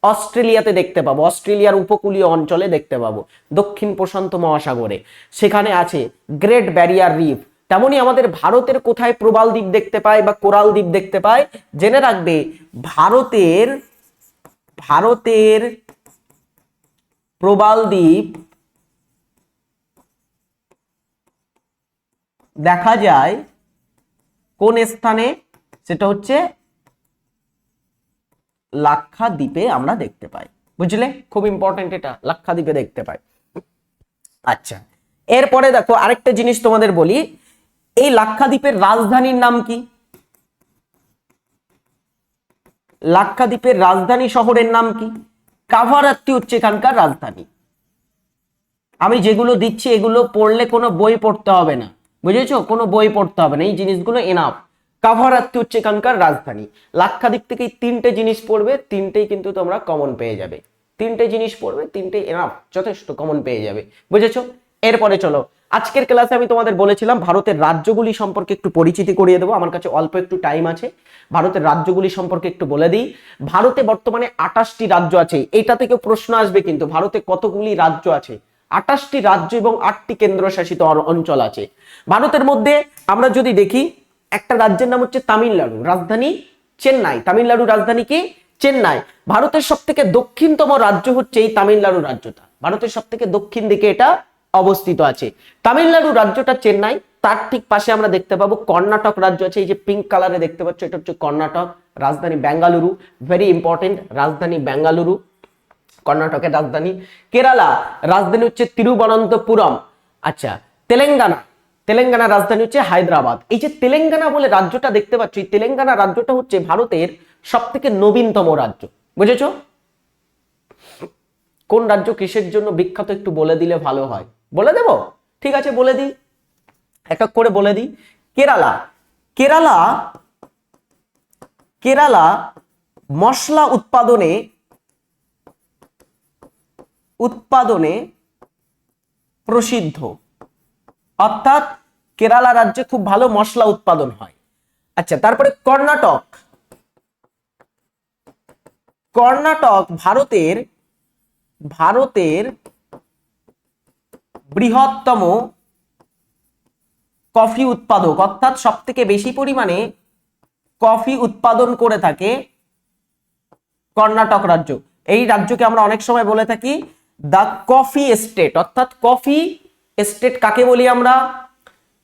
অস্ট্রেলিয়াতে দেখতে পাবো, অস্ট্রেলিয়ার উপকূলীয় অঞ্চলে দেখতে পাবো, দক্ষিণ প্রশান্ত মহাসাগরে সেখানে আছে গ্রেট ব্যারিয়ার রিফ। তেমনি আমাদের ভারতের কোথায় প্রবাল দ্বীপ দেখতে পাই বা কোরাল দ্বীপ দেখতে পাই? জেনে রাখবে, ভারতের ভারতের প্রবাল দ্বীপ দেখা যায় কোন স্থানে? সেটা হচ্ছে লাক্ষাদ্বীপে আমরা দেখতে পাই। বুঝলে? খুব ইম্পর্টেন্ট, এটা লাক্ষাদ্বীপে দেখতে পাই। আচ্ছা, এরপরে দেখো আরেকটা জিনিস তোমাদের বলি, এই লাক্ষাদ্বীপের রাজধানীর নাম কি? লাক্ষাদ্বীপের রাজধানী শহরের নাম কি? কাভারাত্তি হচ্ছে এখানকার রাজধানী। আমি যেগুলো দিচ্ছি এগুলো পড়লে কোনো বই পড়তে হবে না, বুঝেছো? কোনো বই পড়তে হবে না, এই জিনিসগুলো এনাফ। কাভারাত্তি হচ্ছে এখানকার রাজধানী। লাক্ষাদ্বীপ থেকে তিনটে জিনিস পড়বে, তিনটেই কিন্তু তোমরা কমন পেয়ে যাবে। তিনটে জিনিস পড়বে, তিনটে এনাফ, যথেষ্ট কমন পেয়ে যাবে, বুঝেছো? এরপরে চলো, আজকের ক্লাসে আমি তোমাদের বলেছিলাম ভারতের রাজ্যগুলি সম্পর্কে একটু পরিচিতি করিয়ে দেবো। আমার কাছে অল্প একটু টাইম আছে, ভারতের রাজ্যগুলি সম্পর্কে একটু বলে দিই। ভারতে বর্তমানে 28টি রাজ্য আছে। এটা থেকে প্রশ্ন আসবে কিন্তু, ভারতে কতগুলি রাজ্য আছে? 28টি রাজ্য এবং 8টি কেন্দ্রশাসিত অঞ্চল আছে ভারতের মধ্যে। আমরা যদি দেখি, একটা রাজ্যের নাম হচ্ছে তামিলনাড়ু, রাজধানী চেন্নাই। তামিলনাড়ু রাজধানী কি? চেন্নাই। ভারতের সব থেকে দক্ষিণতম রাজ্য হচ্ছে এই তামিলনাড়ু রাজ্যটা, ভারতের সব থেকে দক্ষিণ দিকে এটা অবস্থিত আছে। তামিলনাড়ু রাজ্যটা চেন্নাই, তার ঠিক পাশে আমরা দেখতে পাবো কর্ণাটক রাজ্য আছে, এই যে পিঙ্ক কালারে দেখতে পাচ্ছ, এটা হচ্ছে কর্ণাটক। রাজধানী বেঙ্গালুরু, ভেরি ইম্পর্টেন্ট, রাজধানী বেঙ্গালুরু, কর্ণাটকের রাজধানী। কেরালা, রাজধানী হচ্ছে তিরুবনন্তপুরম। আচ্ছা, তেলেঙ্গানা, তেলেঙ্গানা রাজধানী হচ্ছে হায়দ্রাবাদ। এই যে তেলেঙ্গানা বলে রাজ্যটা দেখতে পাচ্ছ, এই তেলেঙ্গানা রাজ্যটা হচ্ছে ভারতের সব থেকে নবীনতম রাজ্য, বুঝেছো? কোন রাজ্য কিসের জন্য বিখ্যাত একটু বলে দিলে ভালো হয়। বলে দেব? ঠিক আছে, বলে দিই, এক এক করে বলে দিই। কেরালা, কেরালা, কেরালা মশলা উৎপাদনে প্রসিদ্ধ, অর্থাৎ কেরালা রাজ্যে খুব ভালো মশলা উৎপাদন হয়। আচ্ছা, তারপরে কর্ণাটক, কর্ণাটক ভারতের বৃহত্তম কফি উৎপাদক, অর্থাৎ সব থেকে বেশি পরিমাণে কফি উৎপাদন করে থাকে কর্ণাটক রাজ্য। এই রাজ্যকে আমরা অনেক সময় বলে থাকি দা কফি স্টেট, অর্থাৎ কফি স্টেট কাকে বলি আমরা?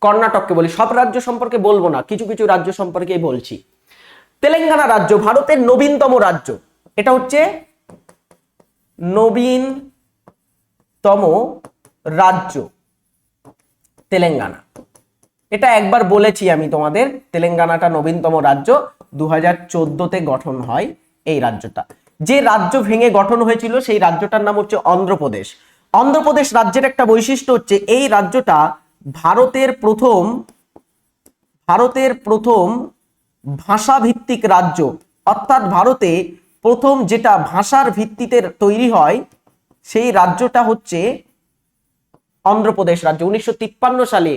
কর্ণাটককে বলি। সব রাজ্য সম্পর্কে বলবো না, কিছু কিছু রাজ্য সম্পর্কে বলছি। তেলেঙ্গানা রাজ্য ভারতের নবীনতম রাজ্য, এটা হচ্ছে নবীনতম রাজ্য তেলেঙ্গানা। এটা একবার বলেছি আমি তোমাদের, তেলেঙ্গানাটা নবীনতম রাজ্য, 2014তে গঠন হয় এই রাজ্যটা। যে রাজ্য ভেঙে গঠন হয়েছিল সেই রাজ্যটার নাম হচ্ছে অন্ধ্রপ্রদেশ। অন্ধ্রপ্রদেশ রাজ্যের একটা বৈশিষ্ট্য হচ্ছে এই রাজ্যটা ভারতের প্রথম ভাষা ভিত্তিক রাজ্য, অর্থাৎ ভারতে প্রথম যেটা ভাষার ভিত্তিতে তৈরি হয় সেই রাজ্যটা হচ্ছে অন্ধ্রপ্রদেশ রাজ্য। 1953 সালে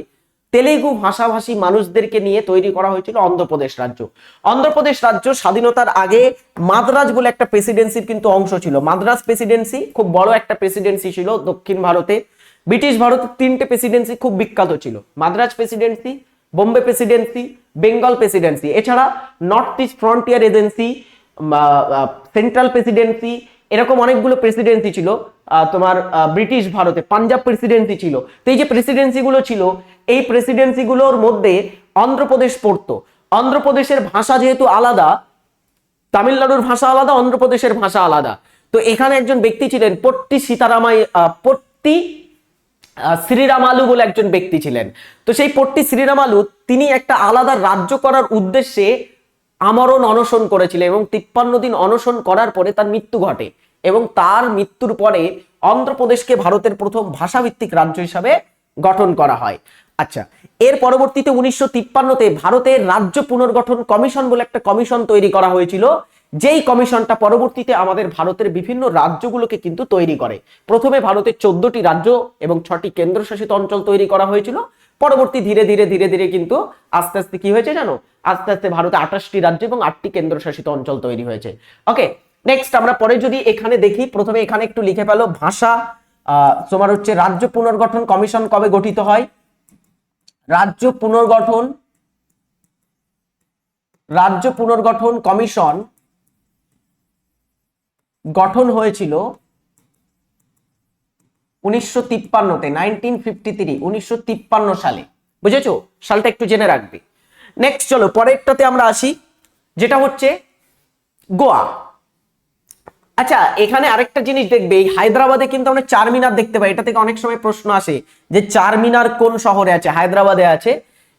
তেলেগু ভাষাভাষী মানুষদেরকে নিয়ে তৈরি করা হয়েছিল অন্ধ্রপ্রদেশ রাজ্য। অন্ধ্রপ্রদেশ রাজ্য স্বাধীনতার আগে মাদ্রাজ বলে একটা প্রেসিডেন্সির কিন্তু অংশ ছিল। মাদ্রাজ প্রেসিডেন্সি খুব বড় একটা প্রেসিডেন্সি ছিল দক্ষিণ ভারতে। ব্রিটিশ ভারতে 3টে প্রেসিডেন্সি খুব বিখ্যাত ছিল, Madras presidency, Bombay presidency, Bengal presidency. এছাড়া north east frontier agency, central presidency, এরকম অনেকগুলো প্রেসিডেন্সি ছিল তোমার ব্রিটিশ ভারতে, পাঞ্জাব প্রেসিডেন্সি ছিল। তো এই যে প্রেসিডেন্সি গুলো ছিল, এই প্রেসিডেন্সি গুলোর মধ্যে অন্ধ্রপ্রদেশ পড়তো। অন্ধ্রপ্রদেশের ভাষা যেহেতু আলাদা, তামিলনাড়ুর ভাষা আলাদা, অন্ধ্রপ্রদেশের ভাষা আলাদা, তো এখানে একজন ব্যক্তি ছিলেন পট্টি শ্রীরামালু বলে একজন ব্যক্তি ছিলেন। তো সেই পট্টি শ্রীরামালু তিনি একটা আলাদা রাজ্য করার উদ্দেশ্যে আমরণ অনশন করেছিলেন এবং 53 দিন অনশন করার পরে তার মৃত্যু ঘটে এবং তার মৃত্যুর পরে অন্ধ্রপ্রদেশকে ভারতের প্রথম ভাষাভিত্তিক রাজ্য হিসাবে গঠন করা হয়। আচ্ছা, এর পরবর্তীতে 1953-তে ভারতের রাজ্য পুনর্গঠন কমিশন বলে একটা কমিশন তৈরি করা হয়েছিল, যেই কমিশনটা পরবর্তীতে আমাদের ভারতের বিভিন্ন রাজ্যগুলোকে কিন্তু তৈরি করে। প্রথমে ভারতের 14টি রাজ্য এবং 6টি কেন্দ্রশাসিত অঞ্চল তৈরি করা হয়েছিল। পরবর্তী ধীরে ধীরে কিন্তু আস্তে আস্তে কি হয়েছে জানো, আস্তে আস্তে ভারতে 28টি রাজ্য এবং 8টি কেন্দ্রশাসিত অঞ্চল তৈরি হয়েছে। ওকে, নেক্সট আমরা পরে যদি এখানে দেখি, প্রথমে এখানে একটু লিখে ফেলো ভাষা তোমার হচ্ছে রাজ্য পুনর্গঠন কমিশন কবে গঠিত হয়। রাজ্য পুনর্গঠন কমিশন গঠন হয়েছিল 1953-তে, 1953 সালে। বুঝেছো, সালটা একটু জেনে রাখবে। নেক্সট চলো পরেরটাতে আমরা আসি, যেটা হচ্ছে গোয়া। আচ্ছা, এখানে আরেকটা জিনিস দেখবে, এই হায়দ্রাবাদে কিন্তু আমরা চারমিনার দেখতে পাই। এটা থেকে অনেক সময় প্রশ্ন আসে যে চারমিনার কোন শহরে আছে, হায়দ্রাবাদে আছে।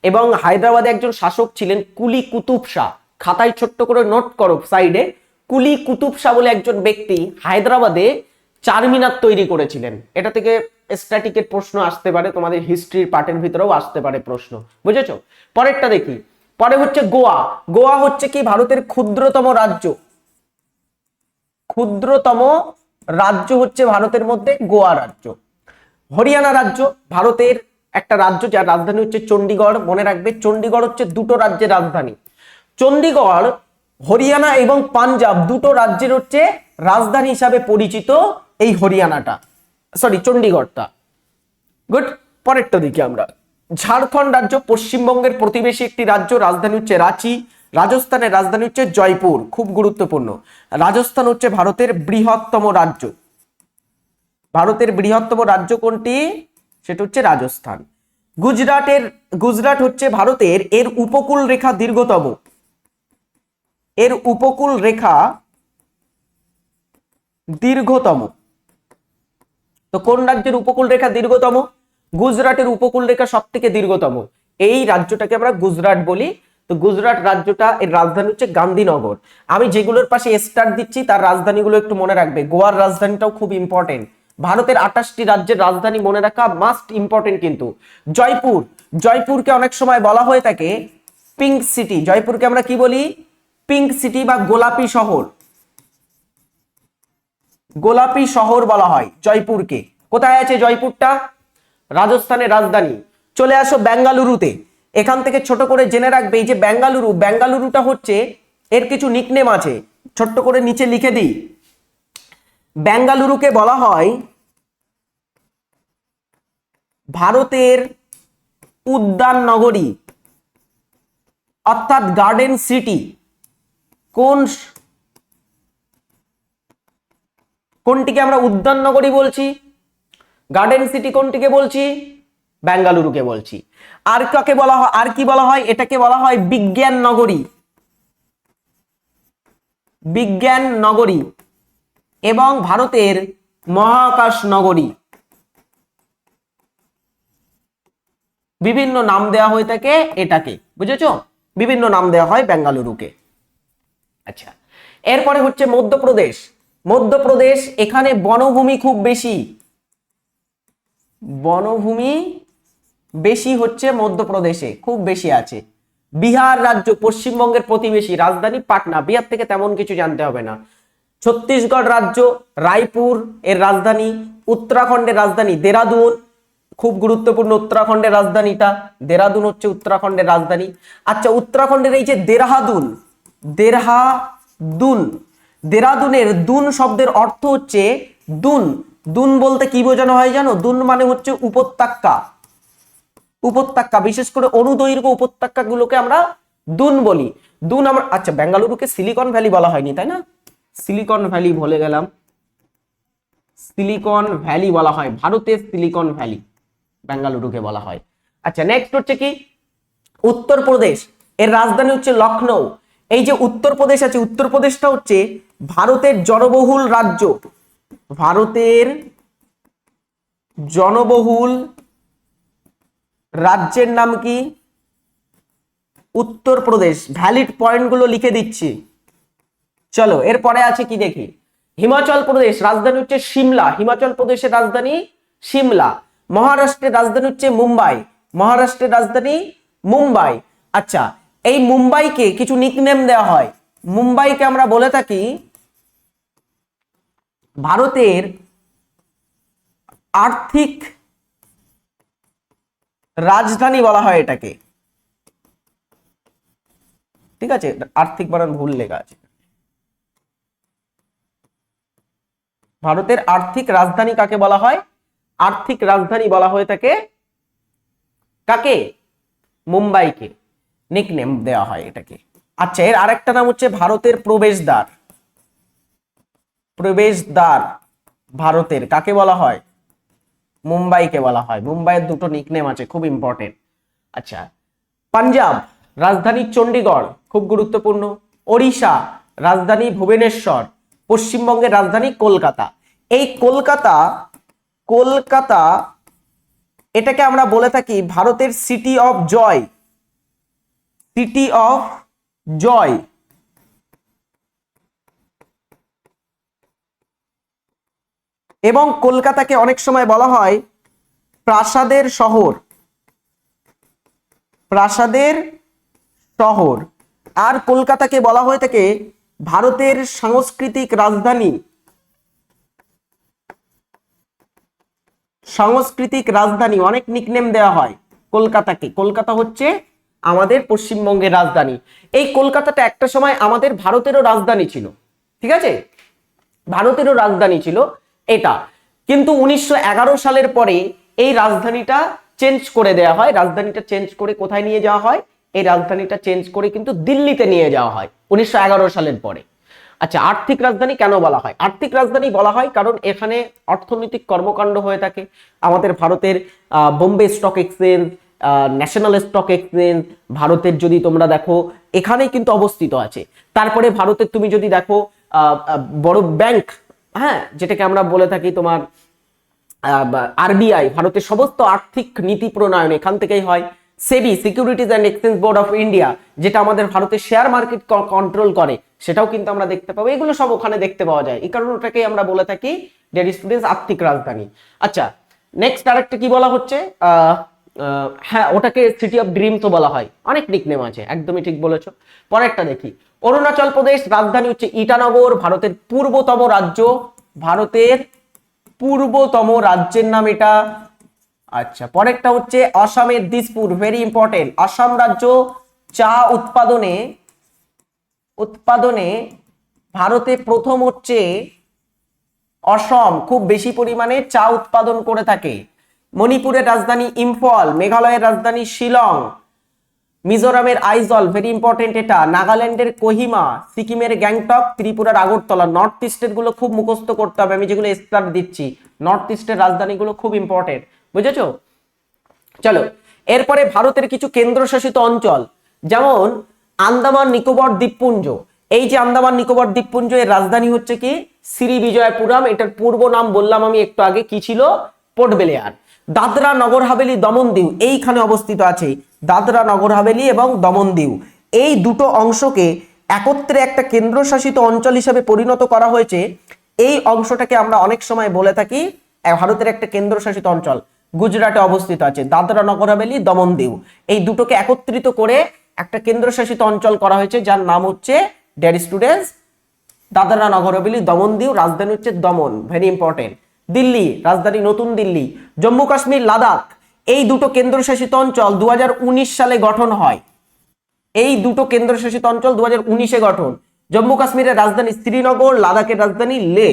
এবং হায়দ্রাবাদে একজন শাসক ছিলেন কুলি কুতুব শাহ। খাতায় ছোট্ট করে নোট করো সাইডে, কুলি কুতুব শাহ বলে একজন ব্যক্তি হায়দ্রাবাদে চারমিনার তৈরি করেছিলেন। এটা থেকে স্ট্যাটিকের প্রশ্ন আসতে পারে, তোমাদের হিস্ট্রির পার্টের ভিতরেও আসতে পারে প্রশ্ন। বুঝেছো, পরেরটা দেখি। পরে হচ্ছে গোয়া। গোয়া হচ্ছে কি ভারতের ক্ষুদ্রতম রাজ্য। ক্ষুদ্রতম রাজ্য হচ্ছে ভারতের মধ্যে গোয়া রাজ্য। হরিয়ানা রাজ্য ভারতের একটা রাজ্য যার রাজধানী হচ্ছে চণ্ডীগড়। মনে রাখবে, চণ্ডীগড় হচ্ছে দুটো রাজ্যের রাজধানী। চণ্ডীগড় হরিয়ানা এবং পাঞ্জাব দুটো রাজ্যের হচ্ছে রাজধানী হিসাবে পরিচিত এই হরিয়ানাটা, সরি চণ্ডীগড়টা। গুড, পরেরটা দিকে আমরা। ঝাড়খণ্ড রাজ্য পশ্চিমবঙ্গের প্রতিবেশী একটি রাজ্য, রাজধানী হচ্ছে রাঁচি। রাজস্থানের রাজধানী হচ্ছে জয়পুর, খুব গুরুত্বপূর্ণ। রাজস্থান হচ্ছে ভারতের বৃহত্তম রাজ্য। ভারতের বৃহত্তম রাজ্য কোনটি, সেটা হচ্ছে রাজস্থান। গুজরাট হচ্ছে ভারতের এর উপকূল রেখা দীর্ঘতম। এর উপকূল রেখা দীর্ঘতম। তো কোন রাজ্যের উপকূল রেখা দীর্ঘতম? গুজরাটের উপকূল রেখা সব থেকে দীর্ঘতম। এই রাজ্যটাকে আমরা গুজরাট বলি। তো গুজরাট রাজ্যটা, এর রাজধানী হচ্ছে গান্ধীনগর। আমি যেগুলোর পাশে স্টার দিচ্ছি তার রাজধানীগুলো একটু মনে রাখবে। গোয়ার রাজধানীটাও খুব ইম্পর্টেন্ট। ভারতের 28টি রাজ্যের রাজধানী মনে রাখা মাস্ট ইম্পর্টেন্ট কিন্তু। জয়পুর, জয়পুরকে অনেক সময় বলা হয়ে থাকে পিঙ্ক সিটি। জয়পুরকে আমরা কি বলি? পিঙ্ক সিটি বা গোলাপি শহর। গোলাপি শহর বলা হয় জয়পুরকে। কোথায় আছে জয়পুরটা? রাজস্থানের রাজধানী। চলে আসো বেঙ্গালুরুতে। এখান থেকে ছোট করে জেনে রাখবে, এই যে বেঙ্গালুরু, বেঙ্গালুরুটা হচ্ছে এর কিছু নিকনেম আছে, ছোট্ট করে নিচে লিখে দিই। বেঙ্গালুরুকে বলা হয় ভারতের উদ্যান নগরী, অর্থাৎ গার্ডেন সিটি। কোনটিকে আমরা উদ্যান নগরী বলছি? গার্ডেন সিটি কোনটিকে বলছি? বেঙ্গালুরুকে বলছি। আর কাকে বলা হয়, আর কি বলা হয়? এটাকে বলা হয় বিজ্ঞান নগরী। বিজ্ঞান নগরী এবং ভারতের মহাকাশ নগরী। বিভিন্ন নাম দেওয়া হয়ে থাকে এটাকে, বুঝেছো? বিভিন্ন নাম দেওয়া হয় বেঙ্গালুরুকে। আচ্ছা, এরপরে হচ্ছে মধ্যপ্রদেশ। মধ্যপ্রদেশ, এখানে বনভূমি খুব বেশি। বনভূমি বেশি হচ্ছে মধ্যপ্রদেশে, খুব বেশি আছে। বিহার রাজ্য পশ্চিমবঙ্গের প্রতিবেশী, রাজধানী পাটনা। বিহার থেকে তেমন কিছু জানতে হবে না। ছত্তিশগড় রাজ্য রায়পুর এর রাজধানী। উত্তরাখণ্ডের রাজধানী দেরাদুন, খুব গুরুত্বপূর্ণ উত্তরাখণ্ডের রাজধানীটা। দেরাদুন হচ্ছে উত্তরাখণ্ডের রাজধানী। আচ্ছা, উত্তরাখণ্ডের এই যে দেরাদুন, দেরাদুনের দুন শব্দের অর্থ হচ্ছে দুন। দুন বলতে কি বোঝানো হয় জানো? দুন মানে হচ্ছে উপত্যকা। উপত্যকা, বিশেষ করে অনুদৈর্ঘ্য উপত্যকা গুলোকে আমরা দুন বলি। দুন আমরা, আচ্ছা বেঙ্গালুরুকে সিলিকন ভ্যালি বলা হয়নি তাই না? সিলিকন ভ্যালি ভুলে গেলাম, সিলিকন ভ্যালি বলা হয়, ভারতের সিলিকন ভ্যালি বেঙ্গালুরুকে বলা হয়। আচ্ছা নেক্সট হচ্ছে কি উত্তরপ্রদেশ, এর রাজধানী হচ্ছে লখনৌ। এই যে উত্তরপ্রদেশ আছে, উত্তরপ্রদেশটা হচ্ছে ভারতের জনবহুল রাজ্য, ভারতের জনবহুল রাজ্যের নাম কি? উত্তরপ্রদেশ। ভ্যালিড পয়েন্টগুলো লিখে দিচ্ছি। চলো এরপরে আছে কি দেখি, হিমাচল প্রদেশ, রাজধানী হচ্ছে সিমলা, হিমাচল প্রদেশের রাজধানী সিমলা। মহারাষ্ট্রের রাজধানী হচ্ছে মুম্বাই, মহারাষ্ট্রের রাজধানী মুম্বাই। আচ্ছা এই মুম্বাইকে কিছু নিকনেম দেওয়া হয়, মুম্বাইকে আমরা বলে থাকি ভারতের আর্থিক রাজধানী বলা হয় এটাকে, ঠিক আছে? আর্থিক বানান ভুল লেখা আছে। ভারতের আর্থিক রাজধানী কাকে বলা হয়? আর্থিক রাজধানী বলা হয়ে থাকে কাকে? মুম্বাইকে নিকনেম দেওয়া হয় এটাকে। আচ্ছা এর আরেকটা নাম হচ্ছে ভারতের প্রবেশদ্বার, প্রবেশদ্বার ভারতের কাকে বলা হয়? মুম্বাইকে বলা হয়। মুম্বাইয়ের দুটো নিকনেম আছে, খুব ইম্পর্টেন্ট। আচ্ছা পাঞ্জাব, রাজধানী চণ্ডীগড়, খুব গুরুত্বপূর্ণ। ওড়িশা, রাজধানী ভুবনেশ্বর। পশ্চিমবঙ্গের রাজধানী কলকাতা। এই কলকাতা, কলকাতা এটাকে আমরা বলে থাকি ভারতের city of joy, city of joy. এবং কলকাতাকে অনেক সময় বলা হয় প্রাসাদের শহর, প্রাসাদের শহর। আর কলকাতাকে বলা হয়ে থাকে ভারতের সাংস্কৃতিক রাজধানী, সাংস্কৃতিক রাজধানী, অনেক নিকনেম দেওয়া হয় কলকাতাকে। কলকাতা হচ্ছে আমাদের পশ্চিমবঙ্গের রাজধানী। এই কলকাতাটা একটা সময় আমাদের ভারতেরও রাজধানী ছিল, ঠিক আছে? ভারতেরও রাজধানী ছিল এটা, কিন্তু 1911 সালের পরে এই রাজধানীটা চেঞ্জ করে দেওয়া হয়। রাজধানীটা চেঞ্জ করে কোথায় নিয়ে যাওয়া হয়? এই রাজধানীটা চেঞ্জ করে কিন্তু দিল্লিতে নিয়ে যাওয়া হয় 1911 সালের পরে। আচ্ছা আর্থিক রাজধানী কেন বলা হয়? আর্থিক রাজধানী বলা হয় কারণ এখানে অর্থনৈতিক কর্মকাণ্ড হয়ে থাকে। আমাদের ভারতের Bombay stock exchange, national stock exchange, ভারতের যদি তোমরা দেখো এখানেই কিন্তু অবস্থিত আছে। তারপরে ভারতের তুমি যদি দেখো বড় ব্যাংক, হ্যাঁ যেটাকে আমরা বলে থাকি তোমার আরবিআই, ভারতের সমস্ত আর্থিক নীতি প্রণয়ন এখান থেকেই হয়। SEBI, securities and exchange board of India, যেটা আমাদের ভারতের শেয়ার মার্কেট কন্ট্রোল করে, সেটাও কিন্তু আমরা দেখতে পাবো। এগুলো সব ওখানে দেখতে পাওয়া যায়, এই কারণে ওটাকে আমরা বলে থাকি ডিয়ার স্টুডেন্টস আর্থিক রাজধানী। আচ্ছা নেক্সট আরেকটা কি বলা হচ্ছে, হ্যাঁ ওটাকে সিটি অফ ড্রিমস বলা হয়, অনেক নিকনেম আছে, একদমই ঠিক বলেছো। পরেরটা দেখি, অরুণাচল প্রদেশ, রাজধানী হচ্ছে ইটানগর, ভারতের পূর্বতম রাজ্য, ভারতের পূর্বতম রাজ্যের নাম এটা। আচ্ছা পরেরটা হচ্ছে আসামের দিসপুর, ভেরি ইম্পর্টেন্ট। আসাম রাজ্য চা উৎপাদনে, উৎপাদনে ভারতে প্রথম হচ্ছে অসম, খুব বেশি পরিমাণে চা উৎপাদন করে থাকে। মণিপুরের রাজধানী ইম্ফল, মেঘালয়ের রাজধানী শিলং, মিজোরামের আইজল, ভেরি ইম্পর্টেন্ট এটা। নাগাল্যান্ডের কোহিমা, সিকিমের গ্যাংটক, ত্রিপুরার আগরতলা। নর্থ ইস্টের গুলো খুব মুখস্থ করতে হবে, আমি যেগুলো স্টার দিচ্ছি নর্থ ইস্টের রাজধানীগুলো খুব ইম্পর্টেন্ট, বুঝেছো? চলো এরপরে ভারতের কিছু কেন্দ্রশাসিত অঞ্চল, যেমন আন্দামান নিকোবর দ্বীপপুঞ্জ। এই যে আন্দামান নিকোবর দ্বীপপুঞ্জ, এর রাজধানী হচ্ছে কি শ্রীবিজয়পুরম। এটার পূর্ব নাম বললাম আমি একটু আগে, কি ছিল? পোর্ট ব্লেয়ার। দাদরা নগর হাভেলি দমন দিউ এইখানে অবস্থিত আছে, দাদরা নগর হাভেলি এবং দমন দিউ। এই দুটো অংশকে একত্রে একটা কেন্দ্রশাসিত অঞ্চল হিসেবে পরিণত করা হয়েছে। এই অংশটাকে আমরা অনেক সময় বলে থাকি ভারতের একটা কেন্দ্রশাসিত অঞ্চল। গুজরাটে অবস্থিত আছে দাদরা নগর হাভেলি দমন দিউ। এই দুটোকে একত্রিত করে একটা কেন্দ্রশাসিত অঞ্চল করা হয়েছে, যার নাম হচ্ছে ডিয়ার স্টুডেন্টস দাদরা নগর হাভেলি দমন দিউ। রাজধানী হচ্ছে দমন, ভেরি ইম্পর্টেন্ট। দিল্লি, রাজধানী নতুন দিল্লি। জম্মু কাশ্মীর, লাদাখ, এই দুটো কেন্দ্রশাসিত অঞ্চল 2019 সালে গঠন হয়। এই দুটো কেন্দ্রশাসিত অঞ্চল 2019-এ গঠন। জম্মু কাশ্মীরের রাজধানী শ্রীনগর, লাদাখের রাজধানী লে।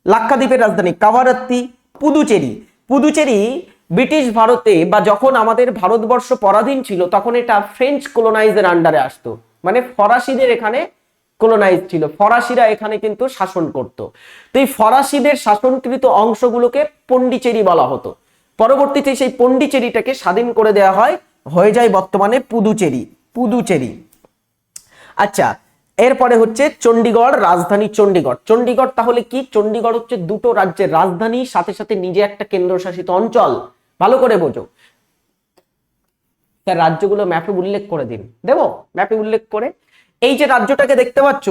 লাক্ষাদ্বীপের রাজধানী কাভারাত্তি। পুদুচেরি, পুদুচেরি ব্রিটিশ ভারতে বা যখন আমাদের ভারতবর্ষ পরাধীন ছিল তখন এটা ফ্রেঞ্চ কলোনাইজের আন্ডারে আসতো, মানে ফরাসিদের এখানে কলোনাইজ ছিল, ফরাসিরা এখানে কিন্তু শাসন করত। তো এই ফরাসিদের শাসনকৃত অংশগুলোকে পন্ডিচেরি বলা হতো। পরবর্তীতে সেই পন্ডিচেরিটাকে স্বাধীন করে দেওয়া হয়, হয়ে যায় বর্তমানে পুদুচেরি। পুদুচেরি। আচ্ছা, এরপরে হচ্ছে চণ্ডীগড়, রাজধানী চণ্ডীগড়। চণ্ডীগড় তাহলে কি? চণ্ডীগড় হচ্ছে দুটো রাজ্যের রাজধানী, সাথে সাথে নিজে একটা কেন্দ্রশাসিত অঞ্চল। ভালো করে বোঝো। তার রাজ্যগুলো ম্যাপে উল্লেখ করে দিন, দেবো ম্যাপে উল্লেখ করে। এই যে রাজ্যটাকে দেখতে পাচ্ছ,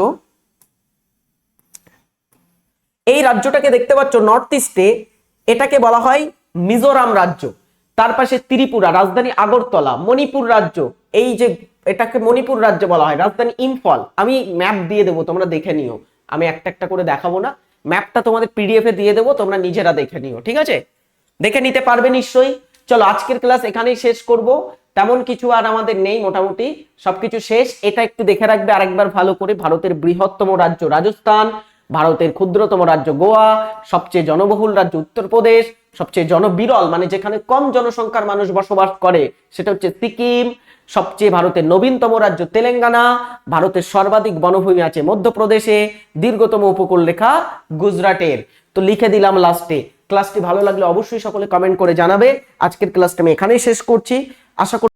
এই রাজ্যটাকে দেখতে পাচ্ছ নর্থ ইস্টে, এটাকে বলা হয় মিজোরাম রাজ্য। তার পাশে ত্রিপুরা, রাজধানী আগরতলা। মণিপুর রাজ্য, এই যে এটাকে মণিপুর রাজ্য বলা হয়, রাজধানী ইম্ফল। আমি ম্যাপ দিয়ে দেবো, তোমরা দেখে নিও, আমি একটা একটা করে দেখাবো না, ম্যাপটা তোমাদের পিডিএফ এ দিয়ে দেবো, তোমরা নিজেরা দেখে নিও, ঠিক আছে? দেখে নিতে পারবে নিশ্চয়ই। চলো আজকের ক্লাস এখানেই শেষ করব, তেমন কিছু আর আমাদের নেই, মোটামুটি সবকিছু শেষ। এটা একটু দেখে রাখবে আরেকবার ভালো করে, ভারতের বৃহত্তম রাজ্য রাজস্থান, ভারতের ক্ষুদ্রতম রাজ্য গোয়া, সবচেয়ে জনবহুল রাজ্য উত্তরপ্রদেশ, সবচেয়ে জনবিরল মানে যেখানে কম জনসংখ্যার মানুষ বসবাস করে সেটা হচ্ছে সিকিম, সবচেয়ে ভারতের নবীনতম রাজ্য তেলেঙ্গানা, ভারতের সর্বাধিক বনভূমি আছে মধ্যপ্রদেশে, দীর্ঘতম উপকূল রেখা গুজরাটের। তো লিখে দিলাম লাস্টে। ক্লাসটি ভালো লাগলে অবশ্যই সকলে কমেন্ট করে জানাবে। আজকের ক্লাসটা আমি এখানেই শেষ করছি, আশা করি